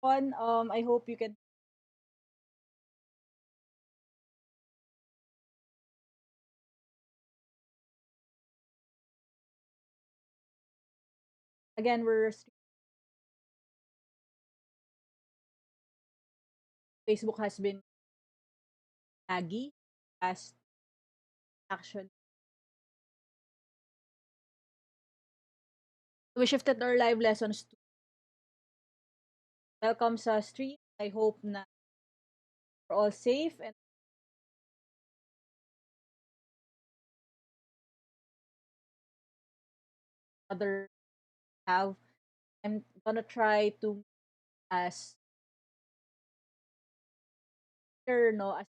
one. I hope you can. Again, Facebook has been laggy as actually. We shifted our live lessons to welcome sa stream. I hope na we're all safe and other have. I'm gonna try to as sure no as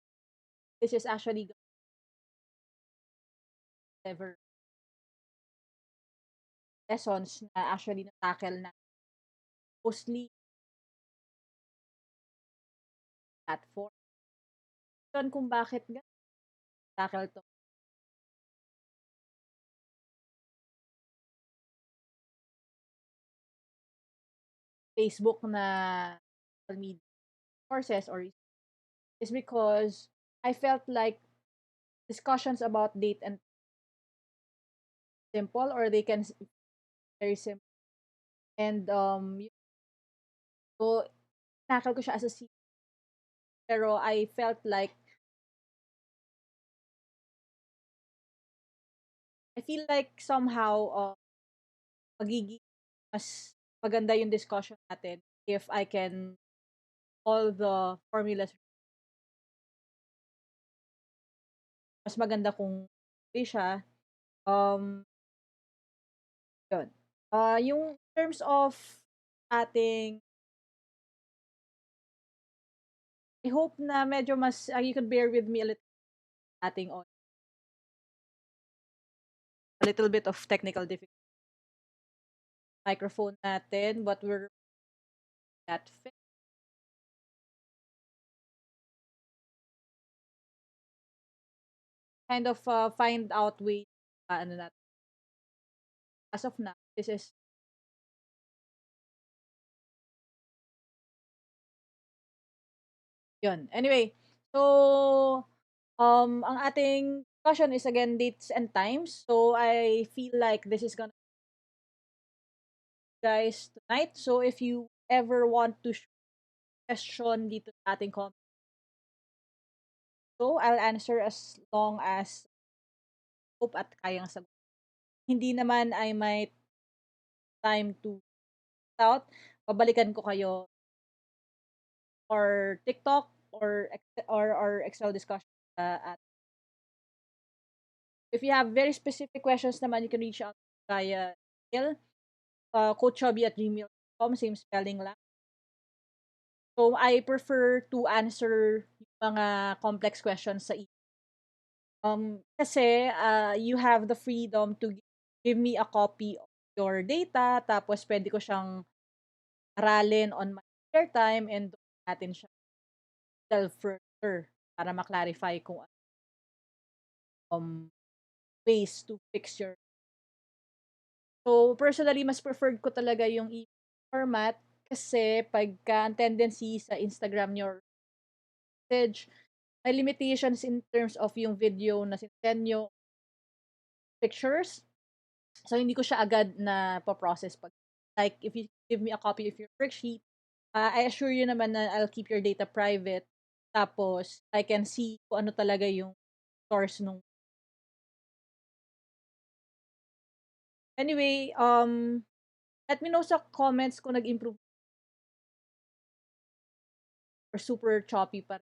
this is actually ever lessons na actually na-tackle na mostly platform. Yun kung bakit nga tackle to Facebook na social media courses or is because I felt like discussions about date and simple or they can very simple and so tackle ko siya as a C pero I felt like I feel like somehow magiging mas maganda yung discussion natin if I can all the formulas mas maganda kung hindi siya. Um, yun. Yung terms of ating I hope na medyo mas you can bear with me a little ating on a little bit of technical difficulty microphone natin but we're that fit. Kind of find out way ano natin. As of now, this is yun. Anyway, so ang ating discussion is again dates and times. So I feel like this is gonna be guys tonight. So if you ever want to question dito sa ating comment, so I'll answer as long as hope at kayang sagot. Hindi naman I might time to out. Babalikan ko kayo or TikTok or Excel discussion at if you have very specific questions naman, you can reach out via email, coachchubby@gmail.com, same spelling lang. So, I prefer to answer yung mga complex questions sa email. Kasi you have the freedom to give me a copy of your data, tapos pwede ko siyang aralin on my spare time and doon natin siya delve further para ma-clarify kung um, ways to fix your. So, personally, mas preferred ko talaga yung format kasi pagka ang tendency sa Instagram nyo message, may limitations in terms of yung video na sinend nyo pictures. So, hindi ko siya agad na pa-process pag like if you give me a copy of your worksheet, I assure you naman na I'll keep your data private. Tapos, I can see kung ano talaga yung source nung. Anyway, let me know sa comments kung nag-improve or super choppy pa rin.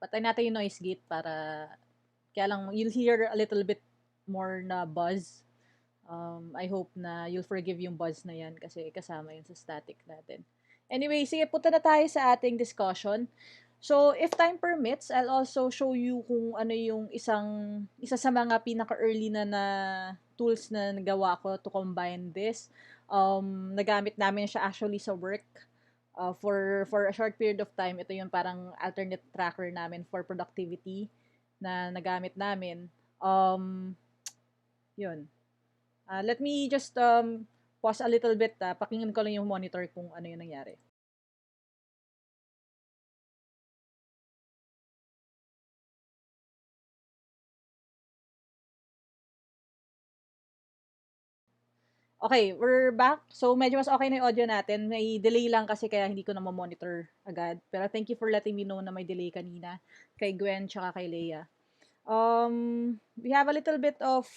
Patay natin yung noise gate para kaya lang you'll hear a little bit more na buzz. I hope na you'll forgive yung buzz na yan kasi kasama yun sa static natin. Anyway, sige, punta na tayo sa ating discussion. So, if time permits, I'll also show you kung ano yung isa sa mga pinaka-early na tools na nagawa ko to combine this. Nagamit namin siya actually sa work. For a short period of time, ito yung parang alternate tracker namin for productivity na nagamit namin. Yun. Let me just pause a little bit. Pakinggan ko lang yung monitor kung ano yung nangyari. Okay, we're back. So, medyo mas okay na yung audio natin. May delay lang kasi kaya hindi ko na monitor agad. Pero thank you for letting me know na may delay kanina kay Gwen tsaka kay Leia. We have a little bit of,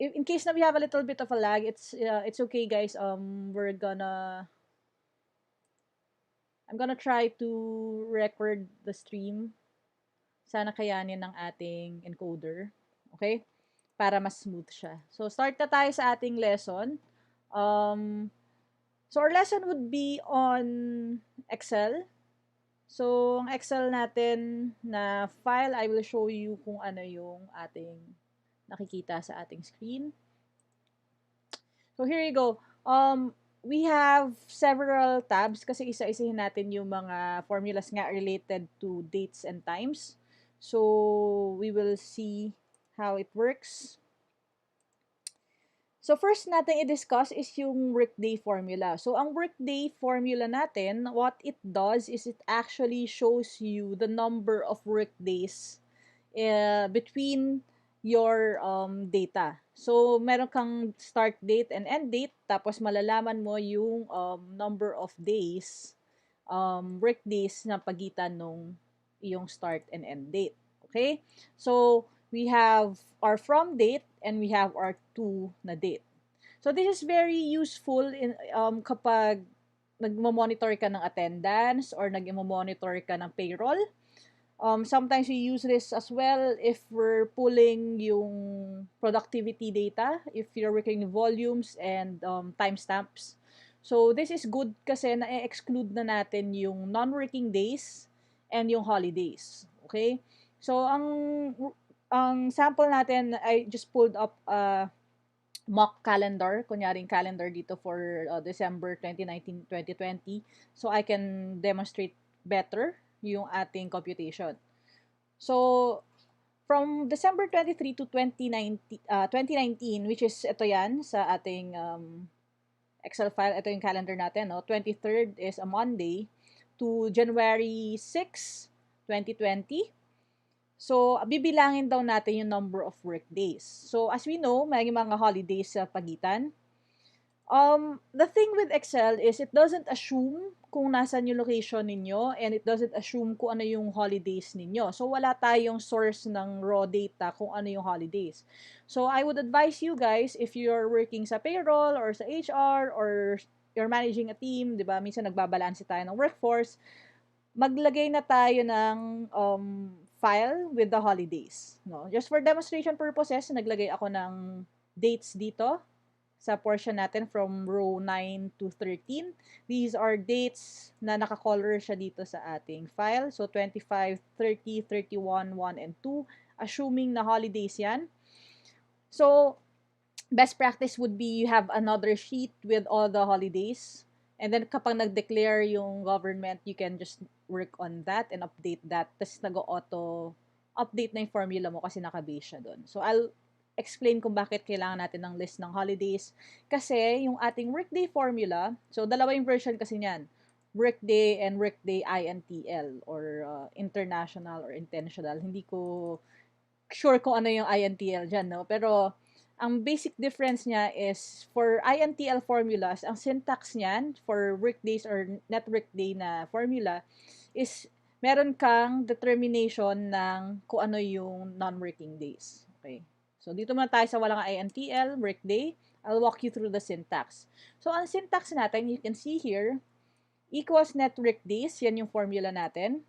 in case na we have a little bit of a lag, it's okay guys. I'm gonna try to record the stream. Sana kayanin ng ating encoder. Okay? Para mas smooth siya. So, start na tayo sa ating lesson. So, our lesson would be on Excel. So, ang Excel natin na file, I will show you kung ano yung ating nakikita sa ating screen. So, here you go. We have several tabs kasi isa-isahin natin yung mga formulas nga related to dates and times. So, we will see how it works. So, first natin i-discuss is yung workday formula. So, ang workday formula natin, what it does is it actually shows you the number of workdays between your data. So, meron kang start date and end date, tapos malalaman mo yung number of days, workdays na pagitan nung iyong start and end date. Okay? So, we have our from date and we have our to na date. So, this is very useful in kapag nagmo-monitor ka ng attendance or nagmo-monitor ka ng payroll. Sometimes we use this as well if we're pulling yung productivity data, if you're working volumes and timestamps. So, this is good kasi na-exclude na natin yung non-working days and yung holidays. Okay? So, ang sample natin, I just pulled up mock calendar, kunyaring calendar dito for December 2019, 2020. So, I can demonstrate better yung ating computation. So, from December 23 to 2019, which is ito yan sa ating Excel file, ito yung calendar natin, no? 23rd is a Monday to January 6, 2020. So, bibilangin daw natin yung number of work days. So, as we know, may mga holidays sa pagitan. The thing with Excel is it doesn't assume kung nasan yung location ninyo and it doesn't assume kung ano yung holidays ninyo. So, wala tayong source ng raw data kung ano yung holidays. So, I would advise you guys, if you're working sa payroll or sa HR or you're managing a team, di ba, minsan nagbabalanse tayo ng workforce, maglagay na tayo ng file with the holidays. No? Just for demonstration purposes, naglagay ako ng dates dito sa portion natin from row 9 to 13. These are dates na naka-color siya dito sa ating file. So, 25, 30, 31, 1, and 2. Assuming na holidays yan. So, best practice would be you have another sheet with all the holidays. And then kapag nag-declare yung government, you can just work on that and update that. Tapos nag-auto update na yung formula mo kasi naka-base siya doon. So, I'll explain kung bakit kailangan natin ng list ng holidays. Kasi yung ating workday formula, so dalawa yung version kasi niyan. Workday and Workday.intl or international or intentional. Hindi ko sure kung ano yung INTL dyan, no? Pero ang basic difference niya is for INTL formulas, ang syntax niyan for workdays or networkday na formula is meron kang determination ng kung ano yung non-working days. Okay. So, dito muna tayo sa walang INTL, workday. I'll walk you through the syntax. So, ang syntax natin, you can see here, equals network days. Yan yung formula natin.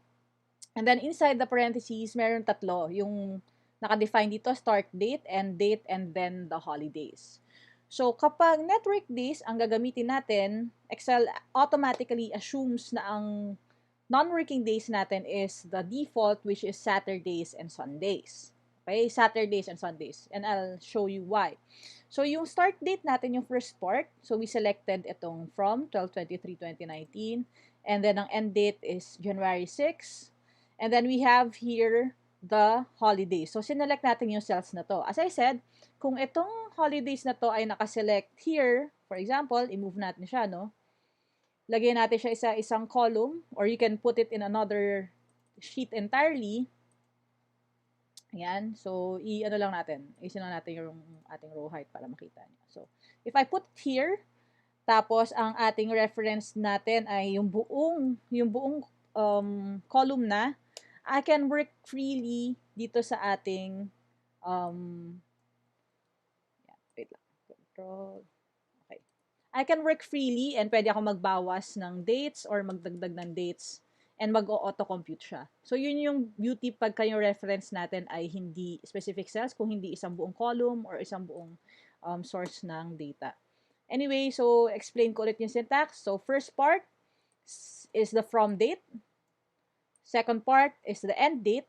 And then, inside the parentheses, meron tatlo. Yung naka-define dito, start date, end date, and then the holidays. So, kapag network days ang gagamitin natin, Excel automatically assumes na ang non-working days natin is the default, which is Saturdays and Sundays. Okay, Saturdays and Sundays. And I'll show you why. So, yung start date natin, yung first part, so we selected itong from 12/23/2019. And then, ang end date is January 6. And then, we have here the holidays. So, sinelect natin yung cells na to. As I said, kung itong holidays na to ay nakaselect here, for example, i-move natin siya, no? Lagyan natin siya isang column, or you can put it in another sheet entirely. Ayan. So, i-ano lang natin. Isin lang natin yung ating row height para makita niyo. So, if I put here, tapos ang ating reference natin ay yung buong column na, I can work freely dito sa ating wait lang. Control. Okay. I can work freely and pwede ako magbawas ng dates or magdagdag ng dates and mag-auto-compute siya. So, yun yung beauty pagka yung reference natin ay hindi specific cells, kung hindi isang buong column or isang buong source ng data. Anyway, so, explain ko ulit yung syntax. So, first part is the from date. Second part is the end date.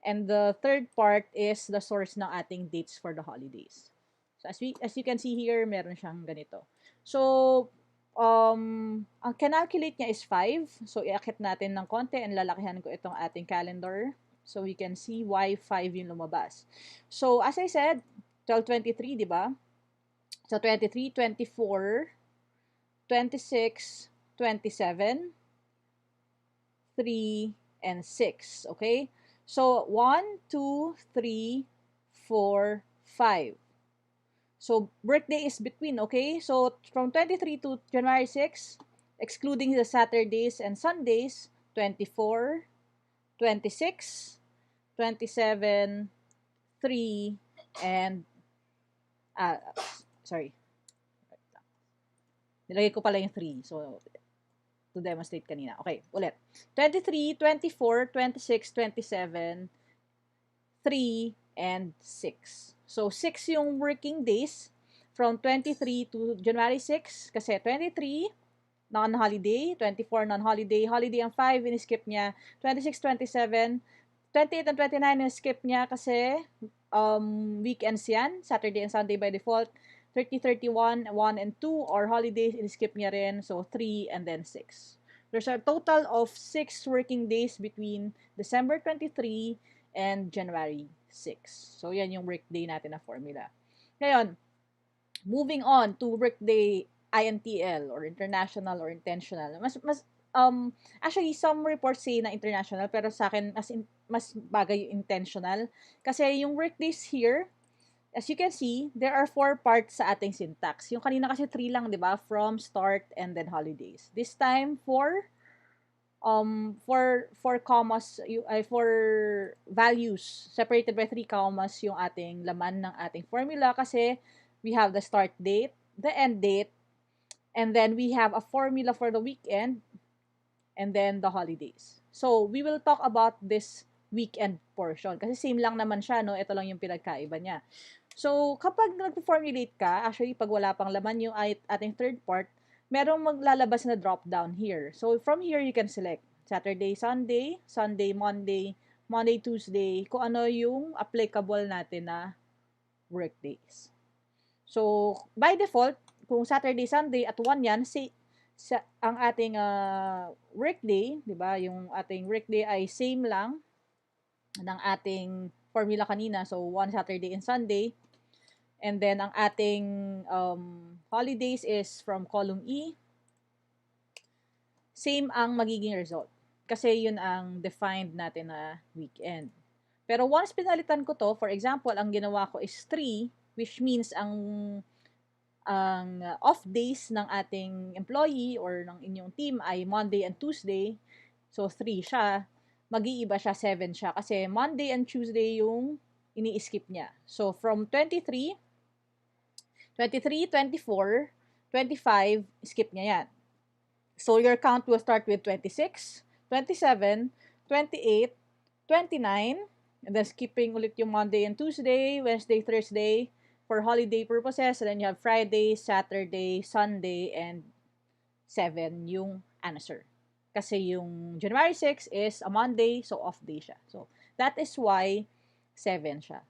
And the third part is the source ng ating dates for the holidays. So, as you can see here, meron siyang ganito. So, ang calculate niya is 5. So, iakit natin ng konti and lalakihan ko itong ating calendar. So, we can see why 5 yung lumabas. So, as I said, 12/23, di ba? So, 23, 24, 26, 27, 3, and 6. Okay? So, 1, 2, 3, 4, 5. So, birthday is between, okay? So, from 23 to January 6, excluding the Saturdays and Sundays, 24, 26, 27, 3, and, sorry. Nilagay ko pala yung 3. So, to demonstrate kanina. Okay, ulit. 23, 24, 26, 27, 3, and 6. So, 6 yung working days from 23 to January 6. Kasi 23, non-holiday. 24, non-holiday. Holiday ang 5, in-skip niya. 26, 27, 28 and 29, in-skip niya kasi weekends yan. Saturday and Sunday by default. 30, 31, 1 and 2, or holidays, in-skip niya rin. So, 3 and then 6. There's a total of 6 working days between December 23 and January 6. So, yan yung workday natin na formula. Ngayon, moving on to Workday INTL or international or intentional. Actually, some reports say na international, pero sa akin, mas bagay yung intentional. Kasi yung workdays here, as you can see, there are 4 parts sa ating syntax. Yung kanina kasi 3 lang, di ba? From, start, and then holidays. This time, 4 commas, for values separated by 3 commas yung ating laman ng ating formula kasi we have the start date, the end date, and then we have a formula for the weekend, and then the holidays. So, we will talk about this weekend portion kasi same lang naman siya, no? Ito lang yung pinagkaiba niya. So, kapag nag-formulate ka, actually, pag wala pang laman yung ating third part, merong maglalabas na drop down here. So, from here, you can select Saturday, Sunday, Sunday, Monday, Monday, Tuesday, kung ano yung applicable natin na workdays. So, by default, kung Saturday, Sunday at 1 yan, ang ating workday, di ba? Yung ating workday ay same lang ng ating formula kanina. So, 1 Saturday and Sunday. And then, ang ating holidays is from column E. Same ang magiging result. Kasi yun ang defined natin na weekend. Pero once pinalitan ko to, for example, ang ginawa ko is 3, which means ang off days ng ating employee or ng inyong team ay Monday and Tuesday. So, 3 siya. Mag-iiba siya, 7 siya. Kasi Monday and Tuesday yung ini-skip niya. So, from 23, 24, 25, skip niya yan. So, your count will start with 26, 27, 28, 29, and then skipping ulit yung Monday and Tuesday, Wednesday, Thursday, for holiday purposes, and then you have Friday, Saturday, Sunday, and 7 yung answer. Kasi yung January 6 is a Monday, so off day siya. So, that is why 7 siya.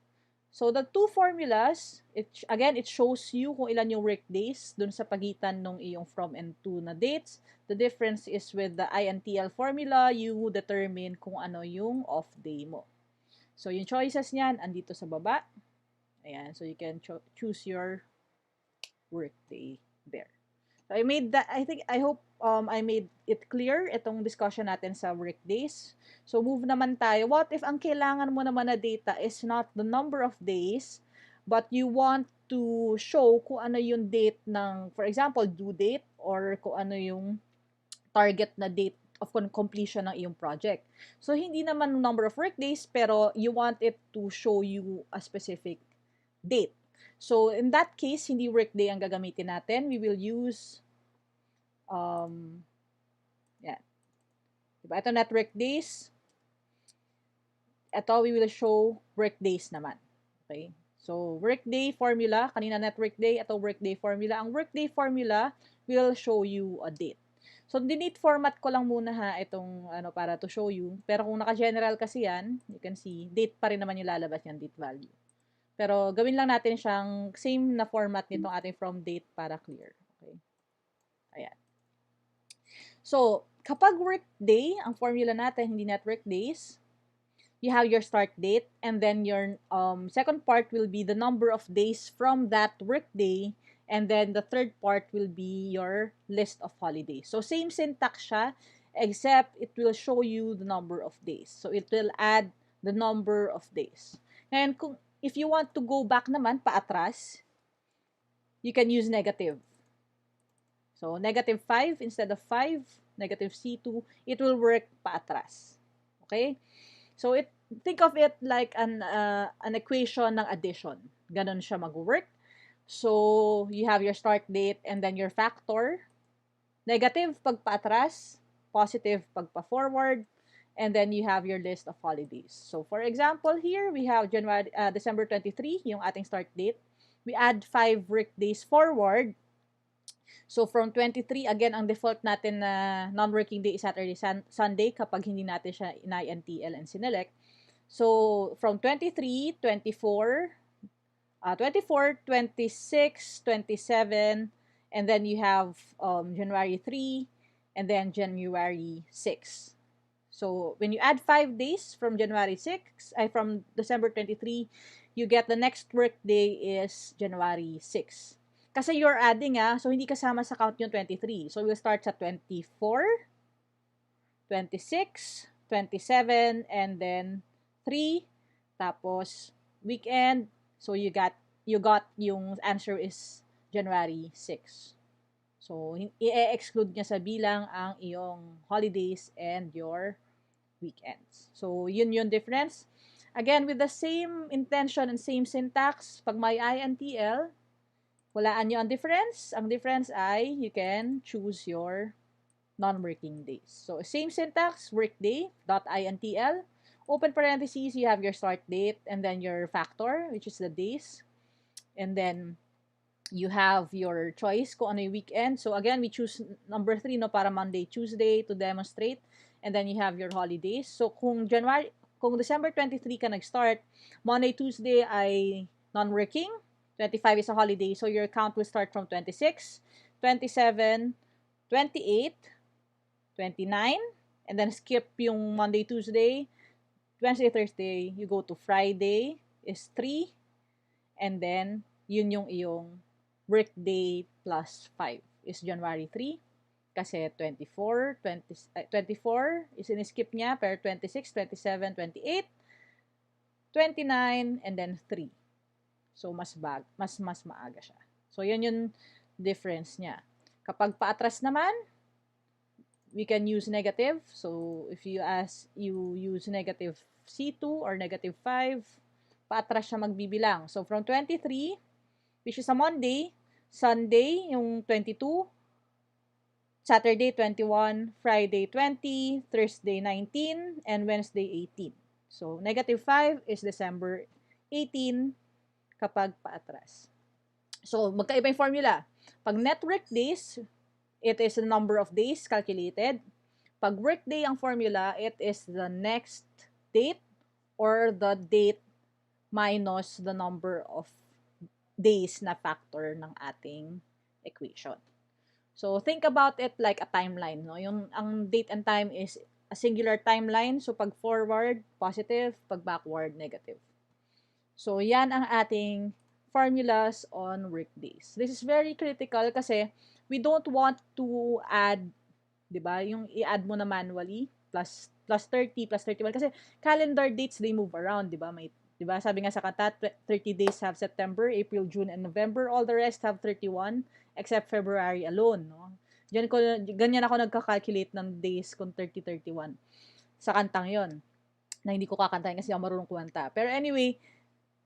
So, the two formulas, again, it shows you kung ilan yung workdays dun sa pagitan ng iyong from and to na dates. The difference is with the INTL formula, you determine kung ano yung off day mo. So, yung choices niyan, andito sa baba. Ayan, so you can choose your workday there. So, I hope I made it clear itong discussion natin sa workdays. So, move naman tayo. What if ang kailangan mo naman na data is not the number of days, but you want to show kung ano yung date ng, for example, due date, or kung ano yung target na date of completion ng iyong project. So, hindi naman number of workdays, pero you want it to show you a specific date. So, in that case, hindi workday ang gagamitin natin. We will use, yan. Diba? Ito network days. Ito, we will show workdays naman. Okay? So, workday formula. Kanina network day. Ito workday formula. Ang workday formula will show you a date. So, dinate format ko lang muna ha, itong para to show you. Pero kung naka-general kasi yan, you can see, date pa rin naman yung lalabas yan, date value. Pero gawin lang natin siyang same na format nitong ating from date para clear. Okay? Ayan. So, kapag workday, ang formula natin, hindi network days, you have your start date, and then your second part will be the number of days from that workday, and then the third part will be your list of holidays. So, same syntax siya, except it will show you the number of days. So, it will add the number of days. Ngayon, if you want to go back naman, paatras, you can use negative. So, negative 5 instead of 5, negative C2, it will work paatras. Okay? So, think of it like an equation ng addition. Ganon siya mag-work. So, you have your start date and then your factor. Negative pag paatras, positive pag pa-forward, and then you have your list of holidays. So, for example, here we have December 23, yung ating start date. We add 5 workdays forward. So, from 23, again, ang default natin na non-working day is Saturday, Sunday kapag hindi natin siya in-INTL and sinelect. So, from 23, 24, 24, 26, 27, and then you have January 3, and then January 6. So, when you add 5 days from January 6, from December 23, you get the next work day is January 6. Kasi you're adding so hindi kasama sa count yung 23. So, we'll start sa 24, 26, 27, and then 3, tapos weekend. So, you got yung answer is January 6. So, i-exclude niya sa bilang ang iyong holidays and your weekends. So, yun yung difference. Again, with the same intention and same syntax, pag may INTL, walaan nyo ang difference. Ang difference ay you can choose your non-working days. So, same syntax, workday.intl. Open parentheses, you have your start date and then your factor, which is the days. And then, you have your choice kung ano yung weekend. So, again, we choose number 3, no, para Monday, Tuesday to demonstrate. And then, you have your holidays. So, kung December 23 ka nag-start, Monday, Tuesday ay non-working, 25 is a holiday. So, your count will start from 26, 27, 28, 29, and then skip yung Monday, Tuesday, Wednesday, Thursday, you go to Friday is 3, and then, yun yung iyong workday plus 5 is January 3. Kasi 24 is in-skip niya, pero 26, 27, 28, 29, and then 3. So, mas maaga siya. So, yun yung difference niya. Kapag paatras naman, we can use negative. So, if you use negative C2 or negative 5, paatras siya magbibilang. So, from 23, which is a Monday, Sunday, yung 22, Saturday 21, Friday 20, Thursday 19, and Wednesday 18. So, negative 5 is December 18 kapag paatras. So, magkaiba yung formula. Pag network days, it is the number of days calculated. Pag workday ang formula, it is the next date or the date minus the number of days na factor ng ating equation. So, think about it like a timeline. No? Ang date and time is a singular timeline. So, pag forward, positive. Pag backward, negative. So, yan ang ating formulas on workdays. This is very critical kasi we don't want to add, di ba, yung i-add mo na manually, plus 30, plus 31. Kasi calendar dates, they move around, di ba? May, di ba, sabi nga sa kanta, 30 days have September, April, June, and November. All the rest have 31, except February alone, no? Ganyan ako nagka-calculate ng days kung 30, 31 sa kantang yon na hindi ko kakantahin kasi ako marunong kumanta. Pero anyway,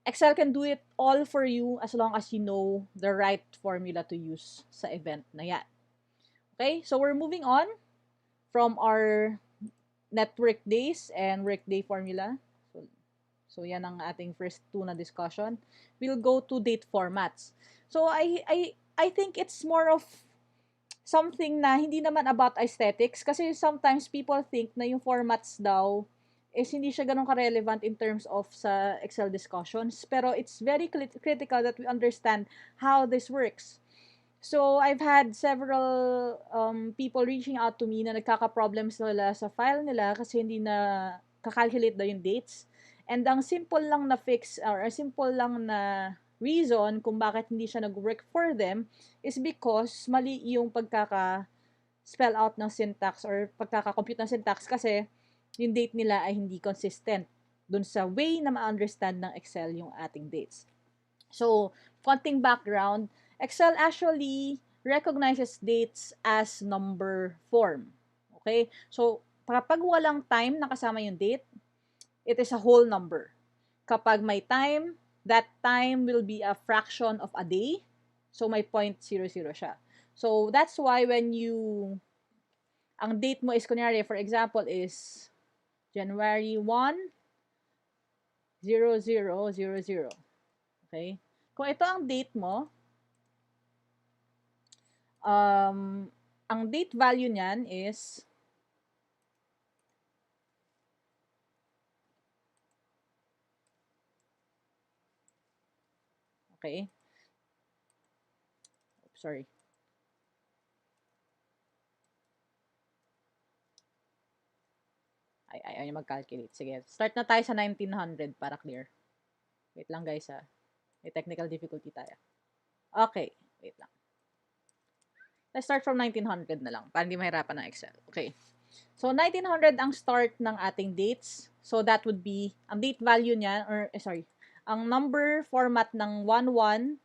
Excel can do it all for you as long as you know the right formula to use sa event na yan. Okay, so we're moving on from our network days and workday formula. So yan ang ating first two na discussion. We'll go to date formats. So I think it's more of something na hindi naman about aesthetics kasi sometimes people think na yung formats daw is hindi siya ganun ka-relevant in terms of sa Excel discussions. Pero it's very critical that we understand how this works. So, I've had several people reaching out to me na nagkaka-problems nila sa file nila kasi hindi na kakalculate daw yung dates. And ang simple lang na fix or a simple lang na reason kung bakit hindi siya nag-work for them is because mali yung pagkaka-spell out ng syntax or pagkaka-compute ng syntax kasi yung date nila ay hindi consistent dun sa way na ma-understand ng Excel yung ating dates. So, konting background, Excel actually recognizes dates as number form. Okay? So, kapag walang time na kasama yung date, it is a whole number. Kapag may time, that time will be a fraction of a day. So, may 0.00 siya. So, that's why when ang date mo is, kunyari, for example, is January 1, 0000. Okay? Kung ito ang date mo, ang date value niyan is okay. Oops, sorry. Ayaw niya mag-calculate. Sige, start na tayo sa 1900 para clear. Wait lang guys ha. May technical difficulty tayo. Okay, wait lang. Let's start from 1900 na lang para hindi mahirapan ng Excel. Okay. So, 1900 ang start ng ating dates. So, that would be, ang date value niya, ang number format ng 11,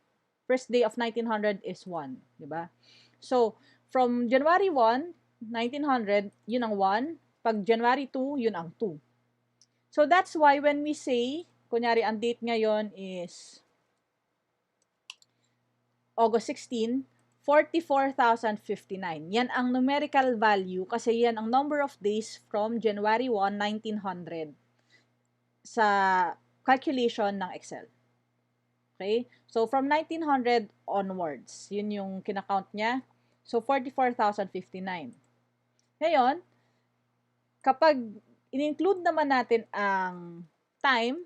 first day of 1900 is 1. Diba? So, from January 1, 1900, yun ang 1. Pag January 2, yun ang 2. So, that's why when we say, kunyari, ang date ngayon is August 16, 44,059. Yan ang numerical value kasi yan ang number of days from January 1, 1900 sa calculation ng Excel. Okay? So, from 1900 onwards, yun yung kinakount niya. So, 44,059. Ngayon, kapag in-include naman natin ang time,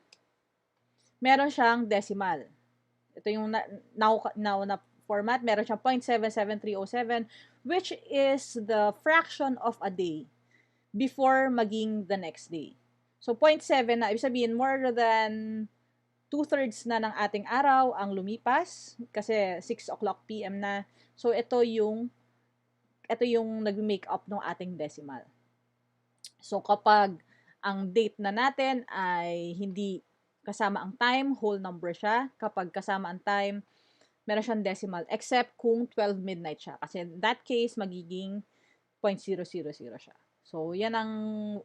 meron siyang decimal. Ito yung now na format. Meron siyang 0.77307, which is the fraction of a day before maging the next day. So, 0.7 na, ibig sabihin, more than 2/3 na ng ating araw ang lumipas kasi 6 o'clock PM na. So, ito yung nag-make up ng ating decimal. So, kapag ang date na natin ay hindi kasama ang time, whole number siya. Kapag kasama ang time, meron siyang decimal, except kung 12 midnight siya. Kasi in that case, magiging 0.000 siya. So, yan ang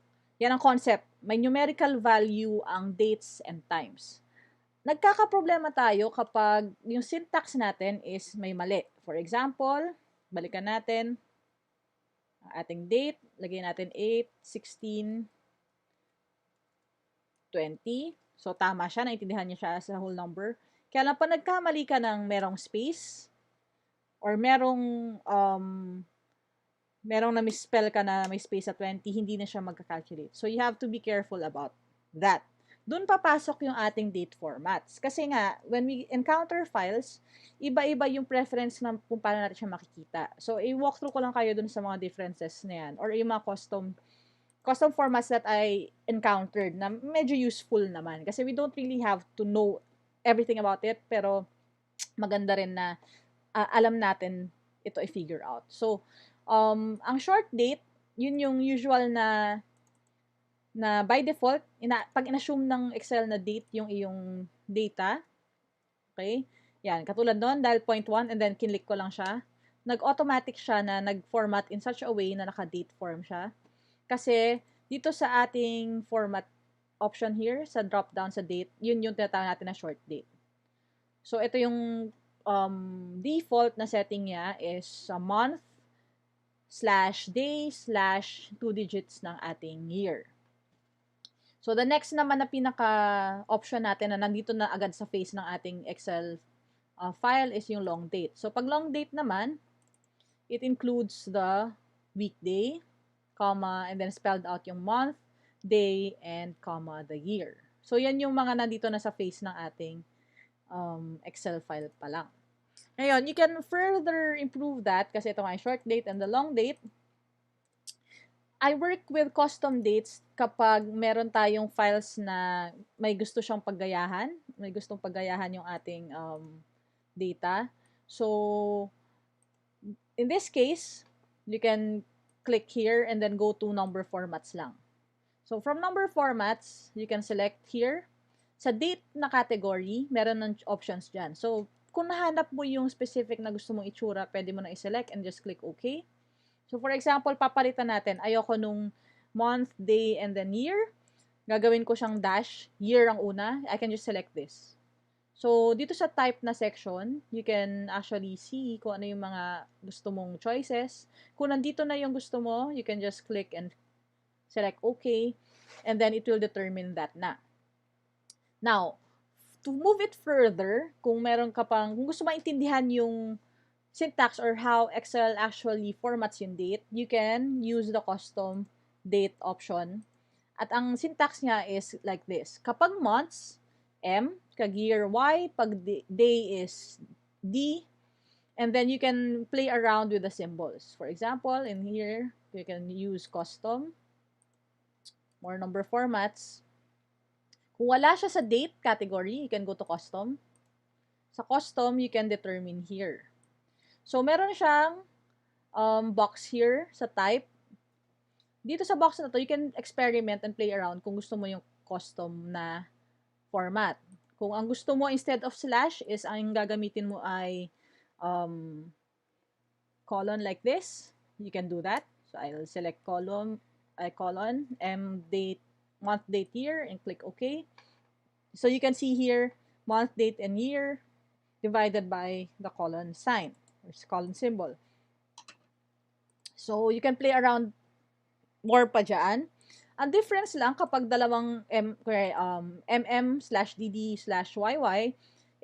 concept. May numerical value ang dates and times. Nagkakaproblema tayo kapag yung syntax natin is may mali. For example, balikan natin ang ating date. Lagay natin 8, 16, 20. So, tama siya. Naintindihan niya siya sa whole number. Kaya lang pa nagkamali ka ng merong space or merong na misspell ka na may space sa 20, hindi na siya magka-calculate. So, you have to be careful about that. dun papasok yung ating date formats. Kasi nga, when we encounter files, iba-iba yung preference ng kung paano natin siya makikita. So, i-walk through ko lang kayo dun sa mga differences na yan, or yung mga custom formats that I encountered na medyo useful naman. Kasi we don't really have to know everything about it, pero maganda rin na alam natin ito i-figure out. So, ang short date, yun yung usual na by default, pag in-assume ng Excel na date yung iyong data, okay? Yan, katulad doon, dahil 0.1 and then kinlik ko lang siya, nag-automatic siya na nag-format in such a way na naka-date form siya. Kasi, dito sa ating format option here, sa drop-down sa date, yun yung tinatawag natin na short date. So, ito yung default na setting niya is a month /day /2 digits ng ating year. So, the next naman na pinaka-option natin na nandito na agad sa face ng ating Excel file is yung long date. So, pag long date naman, it includes the weekday, comma, and then spelled out yung month, day, and comma, the year. So, yan yung mga nandito na sa face ng ating Excel file pa lang. Ngayon, you can further improve that kasi ito nga short date and the long date. I work with custom dates kapag meron tayong files na may gusto siyang paggayahan, may gustong paggayahan yung ating data. So, in this case, you can click here and then go to number formats lang. So, from number formats, you can select here. Sa date na category, meron ng options dyan. So, kung nahanap mo yung specific na gusto mong itsura, pwede mo na i-select and just click OK. So, for example, papalitan natin. Ayoko nung month, day, and then year. Gagawin ko siyang dash. Year ang una. I can just select this. So, dito sa type na section, you can actually see kung ano yung mga gusto mong choices. Kung nandito na yung gusto mo, you can just click and select OK. And then, it will determine that na. Now, to move it further, kung meron ka pang, kung gusto maintindihan yung syntax or how Excel actually formats yung date, you can use the custom date option. At ang syntax niya is like this. Kapag months, M, kag year, Y, pag day is D, and then you can play around with the symbols. For example, in here, you can use custom, more number formats. Kung wala siya sa date category, you can go to custom. Sa custom, you can determine here. So, meron siyang box here sa type. Dito sa box na to, you can experiment and play around kung gusto mo yung custom na format. Kung ang gusto mo instead of slash is ang gagamitin mo ay colon like this, you can do that. So, I'll select colon, M date, month, date, year, and click OK. So, you can see here, month, date, and year divided by the colon sign. Colon symbol. So, you can play around more pa dyan. Ang difference lang kapag dalawang mm/dd/yy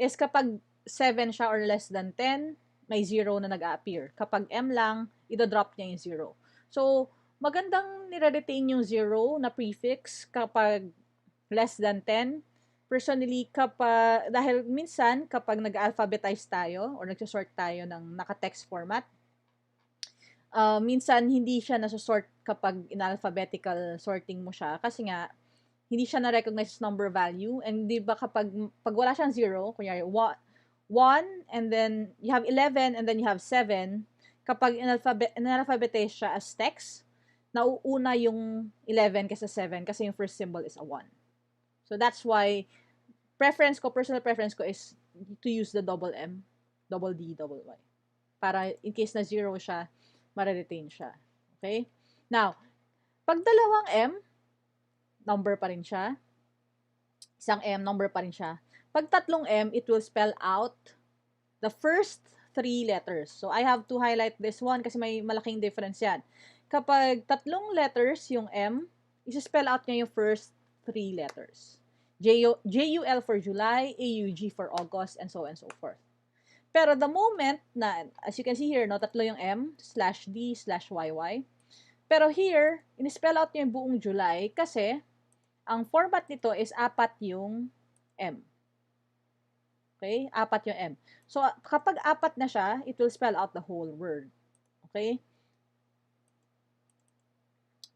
is kapag 7 siya or less than 10, may 0 na nag-a-appear. Kapag m lang, idodrop niya yung 0. So, magandang nire-retain yung 0 na prefix kapag less than 10. Personally, dahil minsan, kapag nag-alphabetize tayo or nag-sort tayo ng naka-text format, minsan hindi siya nasosort kapag in alphabetical sorting mo siya kasi nga, hindi siya na-recognize number value. And di ba kapag wala siyang 0, kunyari 1, and then you have 11, and then you have 7, kapag in-alphabetize siya as text, nauuna yung 11 kaysa 7 kasi yung first symbol is a 1. So that's why personal preference ko is to use the double M, double D, double Y. Para in case na 0 siya, ma-retain siya. Okay? Now, pag dalawang M, number pa rin siya. Isang M, number pa rin siya. Pag tatlong M, it will spell out the first 3 letters. So, I have to highlight this one kasi may malaking difference yan. Kapag tatlong letters yung M, isi-spell out niya yung first 3 letters. JUL for July, AUG for August, and so forth. Pero the moment na, as you can see here, no, tatlo yung M/D/YY. Pero here, in-spell out niya yung buong July kasi Ang format nito is 4 yung M. Okay? 4 yung M. So, kapag 4 na siya, it will spell out the whole word. Okay?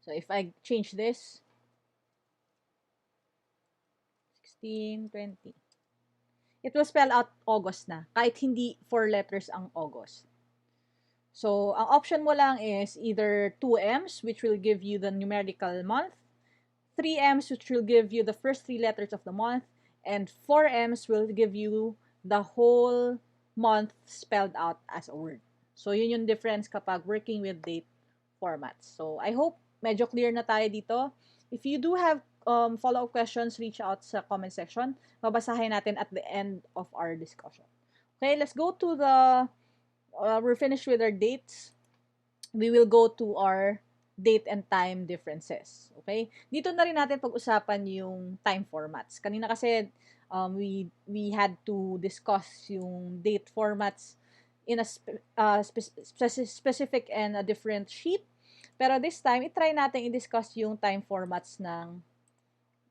So, if I change this, 16, 20. It will spell out August na, kahit hindi 4 letters ang August. So, ang option mo lang is either 2Ms, which will give you the numerical month, 3Ms, which will give you the first 3 letters of the month, and 4Ms will give you the whole month spelled out as a word. So, yun yung difference kapag working with date formats. So, I hope medyo clear na tayo dito. If you do have follow-up questions, reach out sa comment section. Babasahin natin at the end of our discussion. Okay, let's go to the, we're finished with our dates. We will go to our date and time differences. Okay? Dito na rin natin pag-usapan yung time formats. Kanina kasi we had to discuss yung date formats in a specific and a different sheet. Pero this time, i-try natin i-discuss yung time formats ng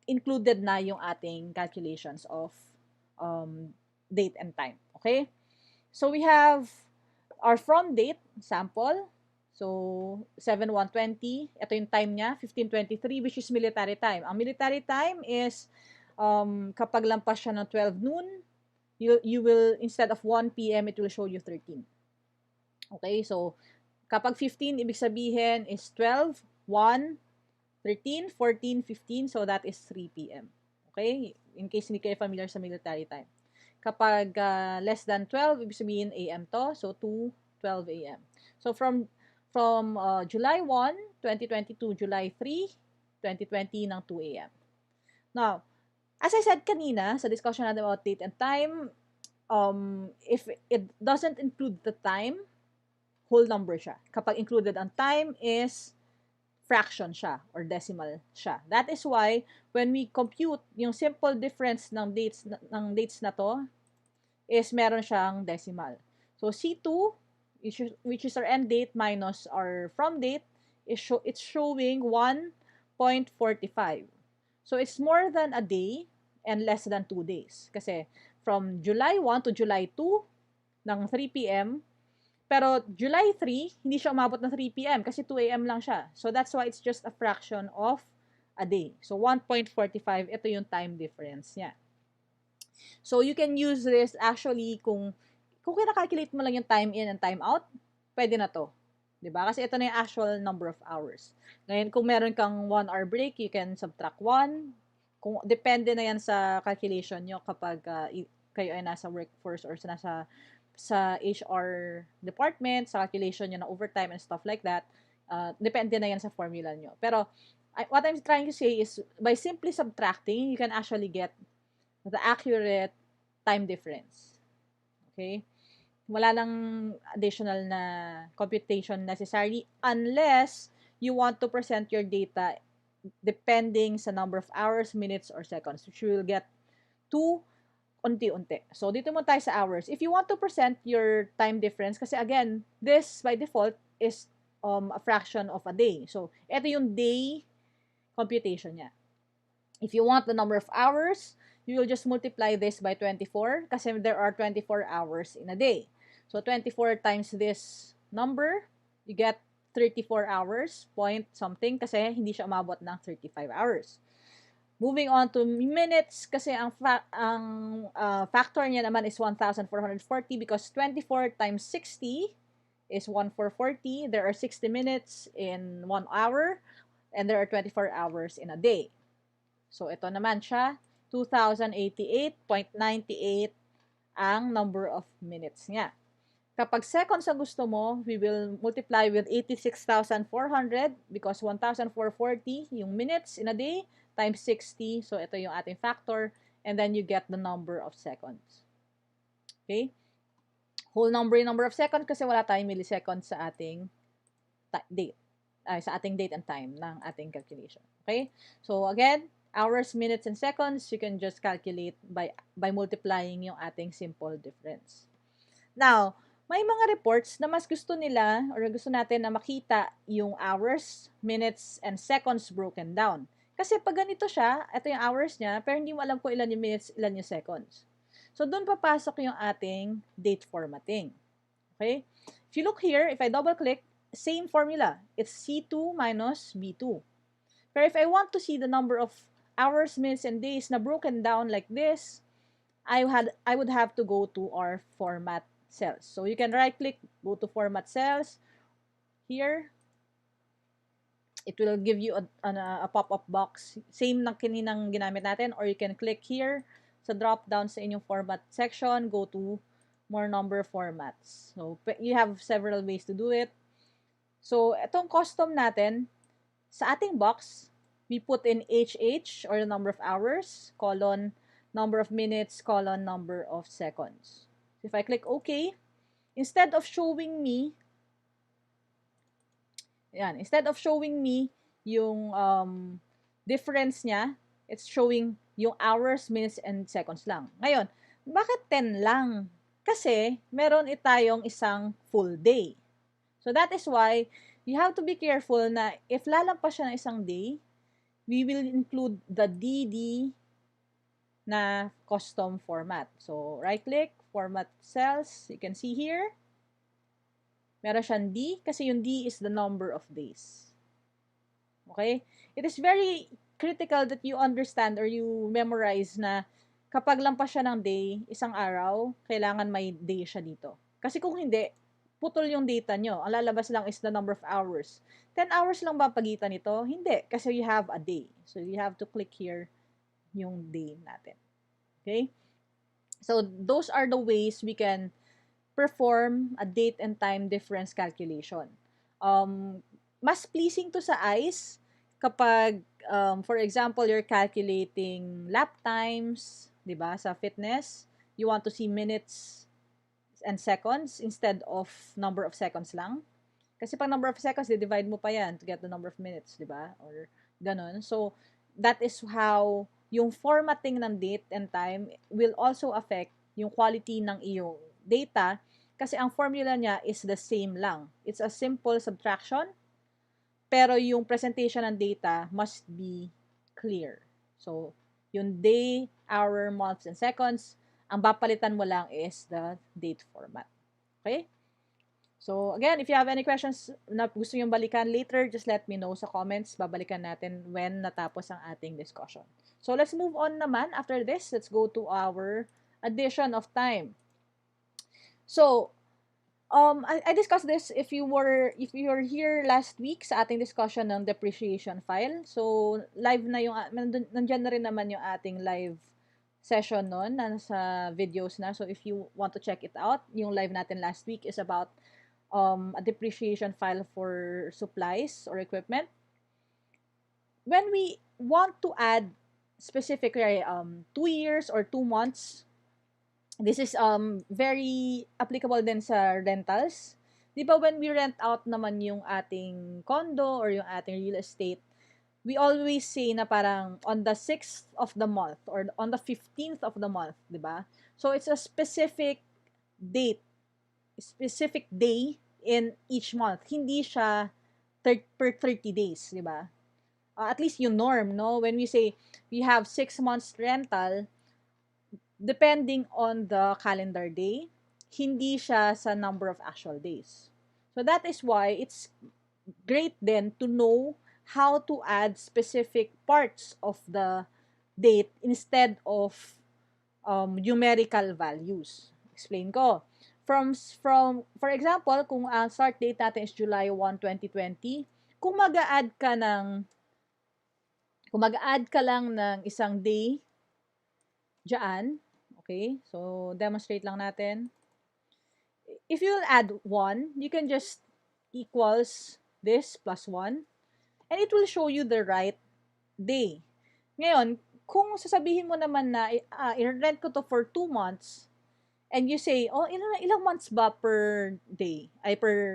included na yung ating calculations of date and time. Okay? So we have our from date sample. So, 7/1/20. Ito yung time niya, 15:23, which is military time. Ang military time is kapag lampas siya ng 12 noon, you will, instead of 1 p.m., it will show you 13. Okay, so kapag 15, ibig sabihin is 12, 1, 13, 14, 15, so that is 3 p.m. Okay, in case hindi kayo familiar sa military time. Kapag less than 12, ibig sabihin AM to, so 2:12 AM. So from July 1, 2022, July 3, 2020 ng 2 AM. Now, as I said kanina sa discussion natin about date and time, if it doesn't include the time, whole number siya. Kapag included ang time is fraction siya or decimal siya. That is why when we compute yung simple difference ng dates na to is meron siyang decimal. So C2, which is our end date minus our from date, it's showing 1.45. So it's more than a day and less than 2 days. Kasi from July 1 to July 2 ng 3 p.m., pero July 3, hindi siya umabot ng 3 p.m. kasi 2 a.m. lang siya. So that's why it's just a fraction of a day. So 1.45, ito yung time difference niya. So you can use this actually kung kina-calculate mo lang yung time in and time out, pwede na to. 'Di ba? Kasi ito na yung actual number of hours. Ngayon, kung meron kang 1 hour break, you can subtract 1. Kung depende na yan sa calculation nyo kapag kayo ay nasa workforce or sa HR department, sa calculation nyo na overtime and stuff like that. Depende na yan sa formula nyo. Pero, what I'm trying to say is, by simply subtracting, you can actually get the accurate time difference. Okay? Wala lang additional na computation necessary unless you want to present your data depending sa number of hours, minutes, or seconds, which you will get to unti-unti. So, dito mo tayo sa hours. If you want to present your time difference, kasi again, this by default is a fraction of a day. So, ito yung day computation niya. If you want the number of hours, you will just multiply this by 24 kasi there are 24 hours in a day. So, 24 times this number, you get 34 hours, point something, kasi hindi siya umabot ng 35 hours. Moving on to minutes, kasi ang factor niya naman is 1,440 because 24 times 60 is 1,440. There are 60 minutes in 1 hour and there are 24 hours in a day. So, ito naman siya, 2,088.98 ang number of minutes niya. Kapag seconds ang gusto mo, we will multiply with 86,400 because 1,440 yung minutes in a day times 60. So, ito yung ating factor. And then you get the number of seconds. Okay? Whole number of seconds kasi wala tayong milliseconds sa ating date. Sa ating date and time ng ating calculation. Okay? So, again, hours, minutes, and seconds, you can just calculate by multiplying yung ating simple difference. Now, may mga reports na mas gusto nila or gusto natin na makita yung hours, minutes, and seconds broken down. Kasi pag ganito siya, ito yung hours niya, pero hindi mo alam kung ilan yung minutes, ilan yung seconds. So, doon papasok yung ating date formatting. Okay? If you look here, if I double click, same formula. It's C2 minus B2. Pero if I want to see the number of hours, minutes, and days na broken down like this, I would have to go to our format cells. So you can right click, go to format cells. Here, it will give you a pop-up box. Same ng kaninang ginamit natin. Or you can click here sa drop-down sa inyong format section, go to more number formats. So you have several ways to do it. So itong custom natin, sa ating box, we put in HH or the number of hours, colon, number of minutes, colon, number of seconds. So if I click OK, instead of showing me yung difference niya, it's showing yung hours, minutes, and seconds lang. Ngayon, bakit 10 lang? Kasi meron tayong isang full day. So that is why you have to be careful na if lalampas siya ng isang day, we will include the DD na custom format. So right-click, format cells. You can see here, meron siyang D kasi yung D is the number of days. Okay? It is very critical that you understand or you memorize na kapag lampas siya ng day, isang araw, kailangan may day siya dito. Kasi kung hindi, putol yung data nyo. Ang lalabas lang is the number of hours. 10 hours lang ba pagitan nito? Hindi, kasi you have a day. So you have to click here yung day natin. Okay? So those are the ways we can perform a date and time difference calculation. Mas pleasing to sa eyes kapag, for example, you're calculating lap times, di ba, sa fitness. You want to see minutes and seconds instead of number of seconds lang. Kasi pag number of seconds, divide mo pa yan to get the number of minutes, di ba? Or ganun. So, that is how yung formatting ng date and time will also affect yung quality ng iyong data kasi ang formula niya is the same lang. It's a simple subtraction, pero yung presentation ng data must be clear. So, yung day, hour, months, and seconds, ang papalitan mo lang is the date format. Okay? So, again, if you have any questions na gusto nyo balikan later, just let me know sa comments. Babalikan natin when natapos ang ating discussion. So, let's move on naman. After this, let's go to our addition of time. So, I discussed this if you were here last week sa ating discussion ng depreciation file. So, live na yung, nandiyan na rin naman yung ating live session nun, na sa videos na. So, if you want to check it out, yung live natin last week is about a depreciation file for supplies or equipment. When we want to add specific 2 years or 2 months, this is very applicable din sa rentals. Di ba when we rent out naman yung ating condo or yung ating real estate, we always say na parang on the 6th of the month or on the 15th of the month, di ba? So it's a specific date, specific day in each month. Hindi siya per 30 days, di ba? At least yung norm, no? When we say we have 6 months rental, depending on the calendar day, hindi siya sa number of actual days. So that is why it's great then to know how to add specific parts of the date instead of numerical values. Explain ko. From for example, kung ang start date natin is July 1, 2020, kung mag-a-add ka lang ng isang day diyan, okay? So demonstrate lang natin. If you'll add 1, you can just equals this plus 1 and it will show you the right day. Ngayon, kung sasabihin mo naman na i-rent ko to for 2 months, and you say, oh, ilang months ba per day?